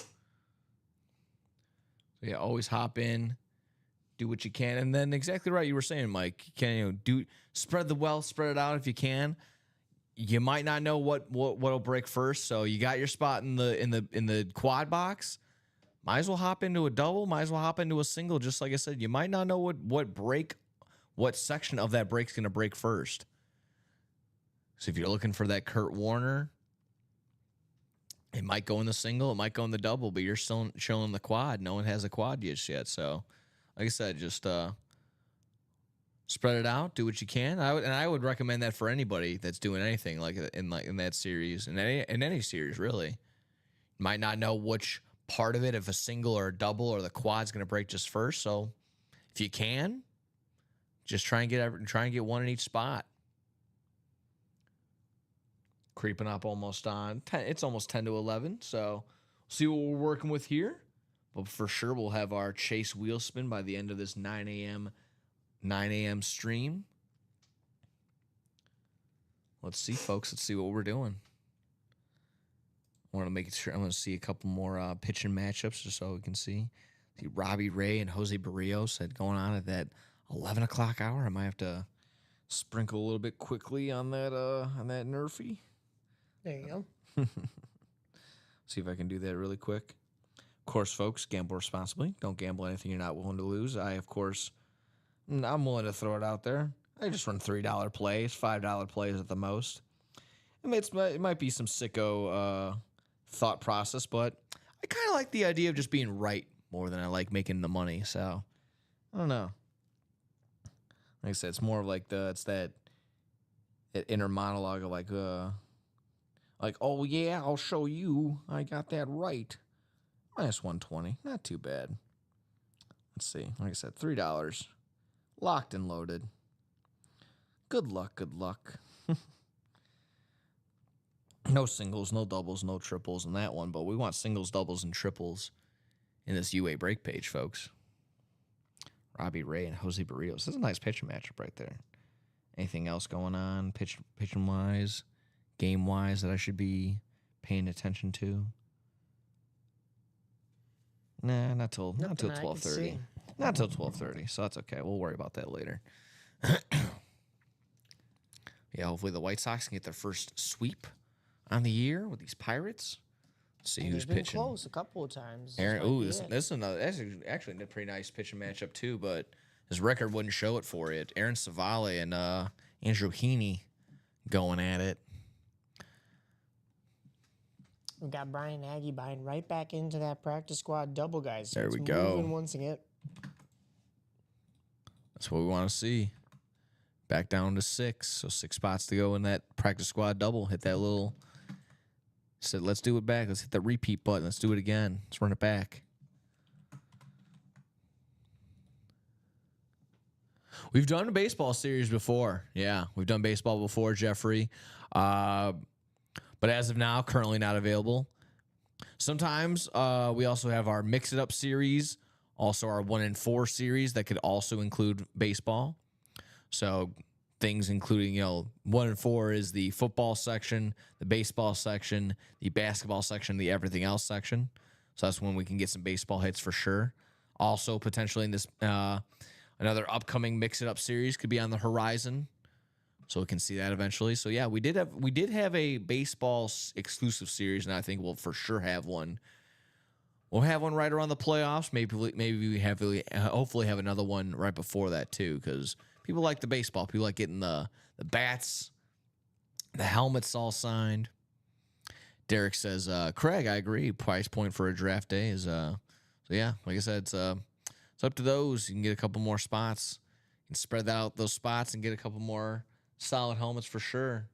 So yeah, always hop in, do what you can, and then exactly right, you were saying, Mike. You can spread the wealth, spread it out if you can. You might not know what'll break first, so you got your spot in the quad box. Might as well hop into a double. Might as well hop into a single. Just like I said, you might not know what section of that break's going to break first. So if you're looking for that Kurt Warner, it might go in the single, it might go in the double, but you're still showing the quad. No one has a quad just yet. So, like I said, just spread it out, do what you can. I would recommend that for anybody that's doing anything like in that series, in any series really. Might not know which part of it, if a single or a double or the quad's going to break just first. So, if you can, just try and get one in each spot. Creeping up almost on 10. It's almost 10 to 11. So see what we're working with here. But for sure, we'll have our Chase wheel spin by the end of this 9 a.m. 9 a.m. stream. Let's see, folks. Let's see what we're doing. I want to make sure. I'm going to see a couple more pitching matchups just so we can see. See Robbie Ray and Jose Barrios had going on at that 11 o'clock hour. I might have to sprinkle a little bit quickly on that Nerfy. There you go. See if I can do that really quick. Of course, folks, gamble responsibly. Don't gamble anything you're not willing to lose. I'm willing to throw it out there. I just run $3 plays, $5 plays at the most. I mean, it might be some sicko thought process, but I kind of like the idea of just being right more than I like making the money. So, I don't know. Like I said, it's more of like that inner monologue of like, oh yeah, I'll show you. I got that right. Minus 120. Not too bad. Let's see. Like I said, $3. Locked and loaded. Good luck, good luck. No singles, no doubles, no triples in that one, but we want singles, doubles, and triples in this UA break page, folks. Robbie Ray and Jose Barrios. This is a nice pitching matchup right there. Anything else going on pitching-wise, game-wise that I should be paying attention to? Nah, not till 12:30. Not till 12:30, so that's okay. We'll worry about that later. Yeah, hopefully the White Sox can get their first sweep on the year with these Pirates. Let's see who's They've been pitching. close a couple of times. Aaron, this is another. That's actually a pretty nice pitching matchup too, but his record wouldn't show it for it. Aaron Savale and Andrew Heaney going at it. We got Brian Nagy buying right back into that practice squad double, guys. So There it's we go. moving once again. That's what we want to see. Back down to 6, so 6 spots to go in that practice squad double. Hit that little. Said, let's do it back. Let's hit that repeat button. Let's do it again. Let's run it back. We've done a baseball series before. Yeah, we've done baseball before, Jeffrey. But as of now, currently not available. Sometimes we also have our Mix It Up series, also our 1 in 4 series that could also include baseball. So things including, 1 in 4 is the football section, the baseball section, the basketball section, the everything else section. So that's when we can get some baseball hits for sure. Also, potentially in this another upcoming Mix It Up series could be on the horizon. So we can see that eventually. So yeah, we did have a baseball exclusive series, and I think we'll for sure have one. We'll have one right around the playoffs. Maybe we hopefully have another one right before that too, because people like the baseball. People like getting the bats, the helmets all signed. Derek says, Craig, I agree. Price point for a draft day is so yeah, like I said, it's up to those. You can get a couple more spots. You can spread out those spots and get a couple more solid helmets for sure.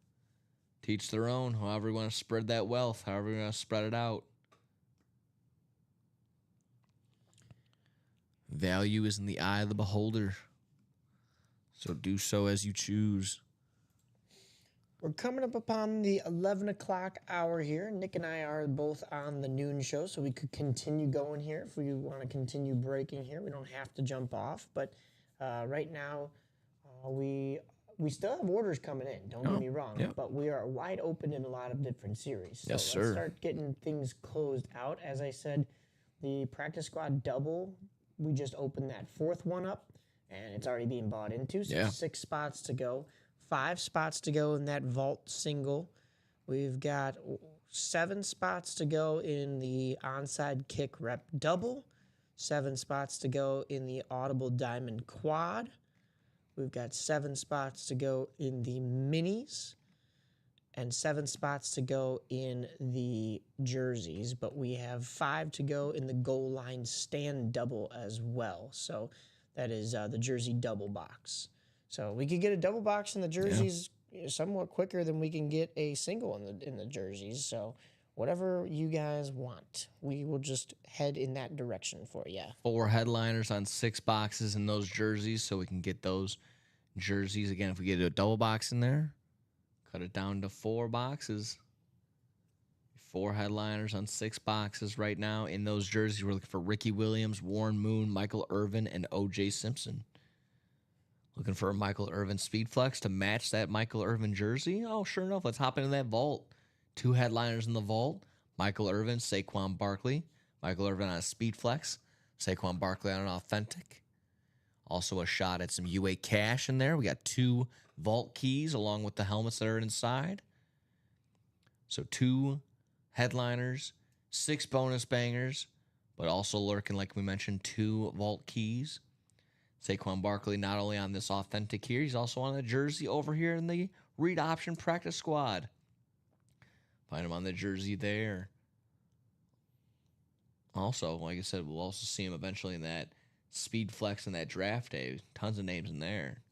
Teach their own. However you want to spread that wealth, however you want to spread it out. Value is in the eye of the beholder. So do so as you choose. We're coming up upon the 11 o'clock hour here. Nick and I are both on the noon show, so we could continue going here if we want to continue breaking here. We don't have to jump off, but right now we still have orders coming in. Don't get me wrong, but we are wide open in a lot of different series. So Yes, sir. Let's start getting things closed out. As I said, the practice squad double, we just opened that 4th one up, and it's already being bought into. So 6 spots to go. 5 spots to go in that vault single. We've got 7 spots to go in the onside kick rep double. 7 spots to go in the audible diamond quad. We've got 7 spots to go in the minis. And 7 spots to go in the jerseys. But we have 5 to go in the goal line stand double as well. So that is the jersey double box. So we could get a double box in the jerseys somewhat quicker than we can get a single in the jerseys. So whatever you guys want, we will just head in that direction for you. 4 headliners on 6 boxes in those jerseys, so we can get those jerseys. Again, if we get a double box in there, cut it down to 4 boxes. 4 headliners on 6 boxes right now in those jerseys. We're looking for Ricky Williams, Warren Moon, Michael Irvin, and O.J. Simpson. Looking for a Michael Irvin Speed Flex to match that Michael Irvin jersey? Oh, sure enough, let's hop into that vault. 2 headliners in the vault. Michael Irvin, Saquon Barkley. Michael Irvin on a Speed Flex. Saquon Barkley on an Authentic. Also a shot at some UA cash in there. We got 2 vault keys along with the helmets that are inside. So 2 headliners, 6 bonus bangers, but also lurking, like we mentioned, 2 vault keys. Saquon Barkley not only on this Authentic here, he's also on a jersey over here in the Read Option Practice Squad. Find him on the jersey there. Also, like I said, we'll also see him eventually in that Speed Flex and that draft day. Tons of names in there.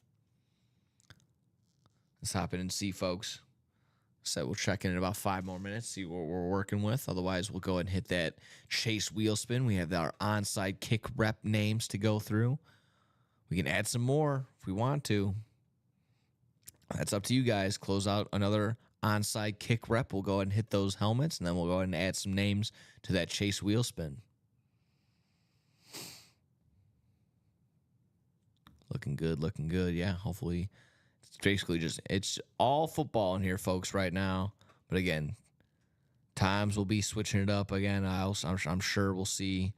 Let's hop in and see, folks. So we'll check in about 5 more minutes, see what we're working with. Otherwise, we'll go ahead and hit that chase wheel spin. We have our onside kick rep names to go through. We can add some more if we want to. That's up to you guys. Close out another onside kick rep. We'll go ahead and hit those helmets, and then we'll go ahead and add some names to that chase wheel spin. Looking good, looking good. Yeah, hopefully it's basically just, it's all football in here, folks, right now. But again, times will be switching it up again. I'm sure we'll see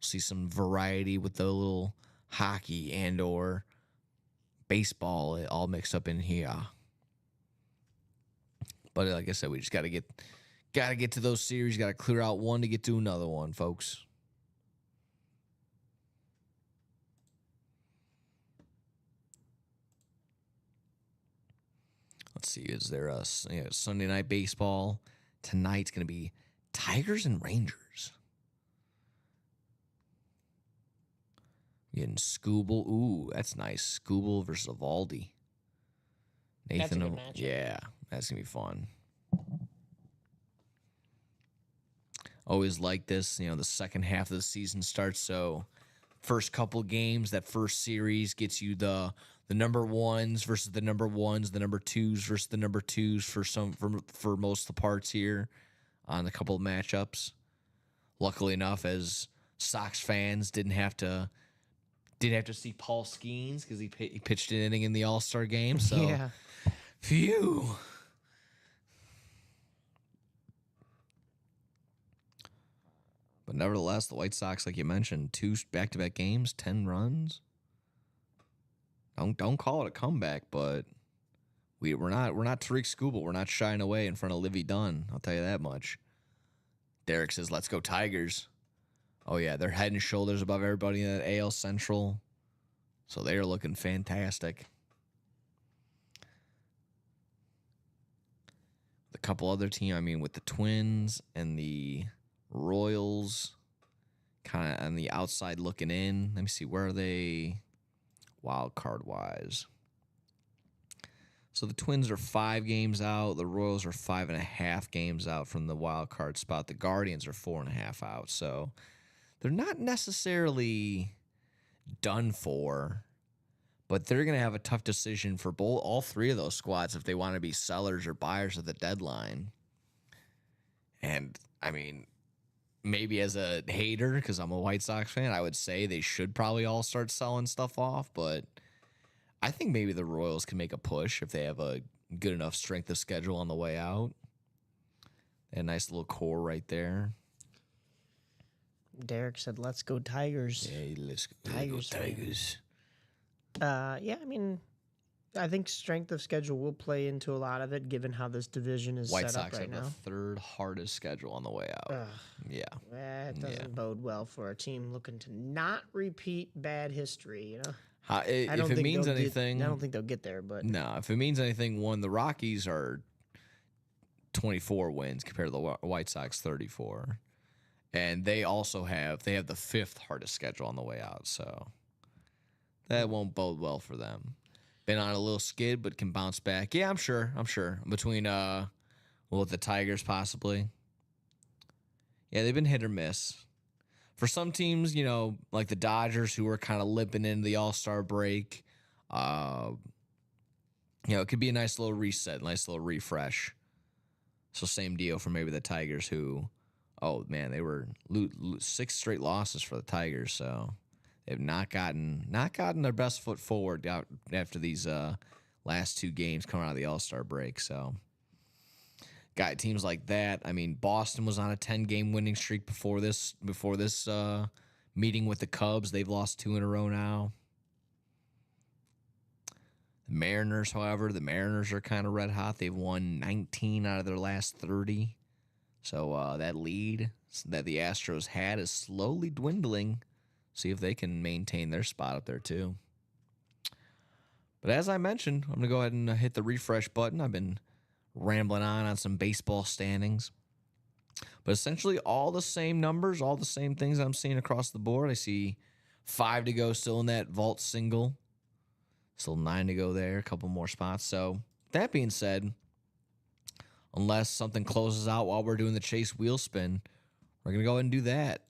some variety with the little hockey and or baseball all mixed up in here. But like I said, we just got to get to those series. Got to clear out one to get to another one, folks. Let's see. Is there a Sunday night baseball tonight's going to be Tigers and Rangers. Getting Scooble. Ooh, that's nice. Scooble versus Evaldi. Nathan, That's a good matchup. yeah, that's gonna be fun. Always like this. The second half of the season starts. So, first couple games, that first series gets you the number ones versus the number ones, the number twos versus the number twos for most of the parts here on a couple of matchups. Luckily enough, as Sox fans didn't have to see Paul Skeens because he pitched an inning in the All-Star game. So, Yeah. phew. But nevertheless, the White Sox, like you mentioned, 2 back-to-back games, 10 runs. Don't call it a comeback, but we're not Tariq Skubal. We're not shying away in front of Livy Dunn. I'll tell you that much. Derek says, "Let's go Tigers." Oh yeah, they're head and shoulders above everybody in that AL Central, so they are looking fantastic. A couple other teams, with the Twins and the Royals, kind of on the outside looking in. Let me see, where are they wild card wise? So the Twins are 5 games out. The Royals are 5.5 games out from the wild card spot. The Guardians are 4.5 out. So they're not necessarily done for, but they're going to have a tough decision for all 3 of those squads if they want to be sellers or buyers at the deadline. And maybe as a hater, because I'm a White Sox fan, I would say they should probably all start selling stuff off, but I think maybe the Royals can make a push if they have a good enough strength of schedule on the way out. A nice little core right there. Derek said, "Let's go Tigers." Yeah, let's go Tigers. Tigers. Yeah, I think strength of schedule will play into a lot of it, given how this division is White set Sox up right have now. the 3rd hardest schedule on the way out. Ugh, Yeah. that doesn't Yeah. bode well for a team looking to not repeat bad history. If it means anything, I don't think they'll get there. But no. If it means anything, the Rockies are 24 wins compared to the White Sox 34, and they also have the 5th hardest schedule on the way out. So that won't bode well for them. Been on a little skid, but can bounce back. Yeah, I'm sure. Between the Tigers possibly. Yeah, they've been hit or miss. For some teams, like the Dodgers, who are kind of limping into the All-Star break, it could be a nice little reset, nice little refresh. So same deal for maybe the Tigers, who, oh man, they were 6 straight losses for the Tigers, so They've not gotten their best foot forward out after these last two games coming out of the All-Star break. So, got teams like that. I mean, Boston was on a 10-game winning streak before this meeting with the Cubs. They've lost 2 in a row now. The Mariners, however, are kind of red hot. They've won 19 out of their last 30. So that lead that the Astros had is slowly dwindling. See if they can maintain their spot up there too. But as I mentioned, I'm going to go ahead and hit the refresh button. I've been rambling on some baseball standings. But essentially all the same numbers, all the same things I'm seeing across the board. I see 5 to go still in that vault single. Still 9 to go there, a couple more spots. So that being said, unless something closes out while we're doing the Chase wheel spin, we're going to go ahead and do that.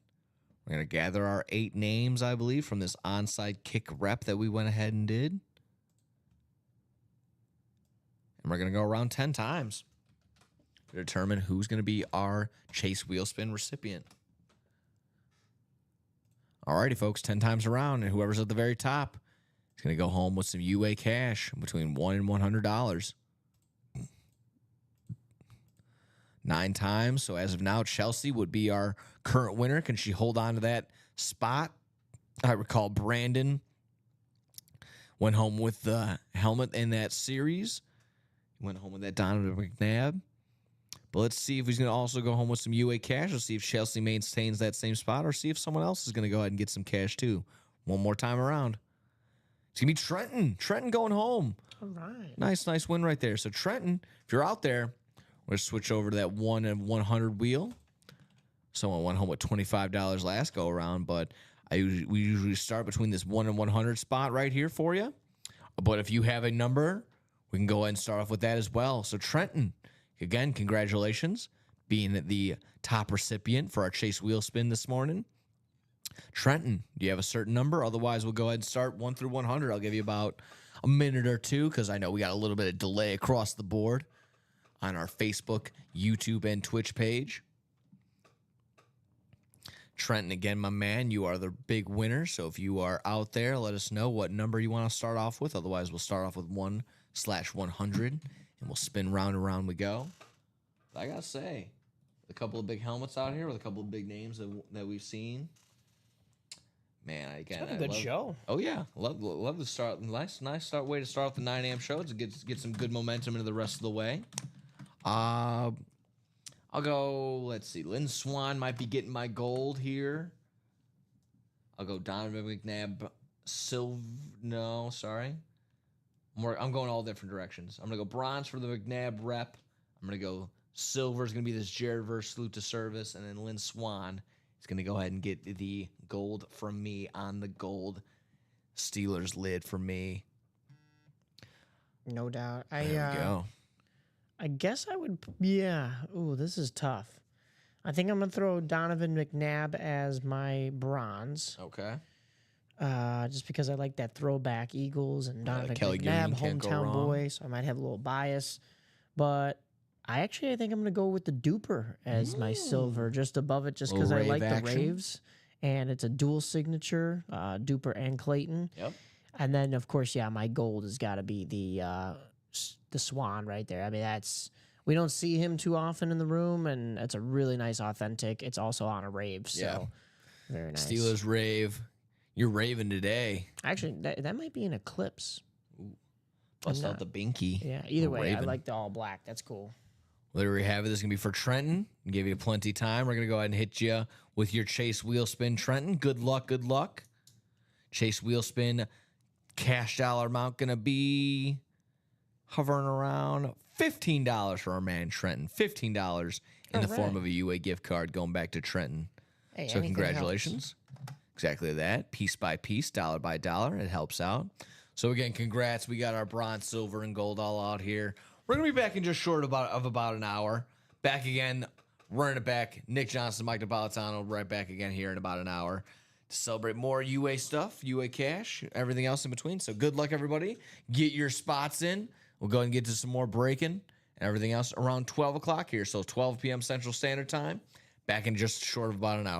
We're going to gather our 8 names, I believe, from this onside kick rep that we went ahead and did. And we're going to go around 10 times to determine who's going to be our Chase wheel spin recipient. Alrighty, folks, 10 times around, and whoever's at the very top is going to go home with some UA cash between $1 and $100. 9 times. So as of now, Chelsea would be our current winner. Can she hold on to that spot? I recall Brandon went home with the helmet in that series. He went home with that Donovan McNabb. But let's see if he's going to also go home with some UA cash. Let's see if Chelsea maintains that same spot or see if someone else is going to go ahead and get some cash too. One more time around. It's going to be Trenton. Trenton going home. All right. Nice win right there. So Trenton, if you're out there, we're going to switch over to that 1 and 100 wheel. Someone went home with $25 last go around, but we usually start between this 1 and 100 spot right here for you. But if you have a number, we can go ahead and start off with that as well. So Trenton, again, congratulations, being the top recipient for our Chase wheel spin this morning. Trenton, do you have a certain number? Otherwise, we'll go ahead and start 1 through 100. I'll give you about a minute or two because I know we got a little bit of delay across the board on our Facebook, YouTube, and Twitch page. Trenton, again, my man, you are the big winner. So if you are out there, let us know what number you want to start off with. Otherwise, we'll start off with 1/100, and we'll spin round and round we go. But I got to say, a couple of big helmets out here with a couple of big names that we've seen. Man, again, It's been a good show. Oh yeah, love the start. Nice way to start off the 9 a.m. show to get some good momentum into the rest of the way. I'll go. Let's see. Lynn Swan might be getting my gold here. I'll go Donovan McNabb. No, sorry. I'm going all different directions. I'm gonna go bronze for the McNabb rep. I'm gonna go silver is gonna be this Jared Verse salute to service, and then Lynn Swan is gonna go ahead and get the gold from me on the gold Steelers lid for me. No doubt. There we go. I guess I would. Yeah. Ooh, this is tough. I think I'm gonna throw Donovan McNabb as my bronze. Okay. Just because I like that throwback Eagles and Donovan Kelly McNabb, Green can't go hometown wrong. boy, so I might have a little bias. But I think I'm gonna go with the Duper as my silver, just above it, just because Little I like rave the action. raves, and it's a dual signature, Duper and Clayton. Yep. And then of course, yeah, my gold has got to be the Swan right there. I mean, we don't see him too often in the room, and it's a really nice authentic. It's also on a rave, so Yeah. very nice. Steelers rave. You're raving today. Actually, that might be an eclipse. Bust I'm out the binky. Yeah, either We're way, I raving. like the all black. That's cool. Well, there we have it. This is going to be for Trenton. Give you plenty of time. We're going to go ahead and hit you with your Chase wheel spin, Trenton. Good luck, good luck. Chase wheel spin, cash dollar amount going to be hovering around $15 for our man Trenton. $15 in the All form right. of a UA gift card going back to Trenton. Hey, So anything congratulations. Exactly that. Piece by piece, dollar by dollar. It helps out. So again, congrats. We got our bronze, silver, and gold all out here. We're going to be back in just short of about an hour. Back again, running it back. Nick Johnson, Mike Napolitano, right back again here in about an hour to celebrate more UA stuff, UA cash, everything else in between. So good luck, everybody. Get your spots in. We'll go ahead and get to some more breaking and everything else around 12 o'clock here. So 12 p.m. Central Standard Time. Back in just short of about an hour.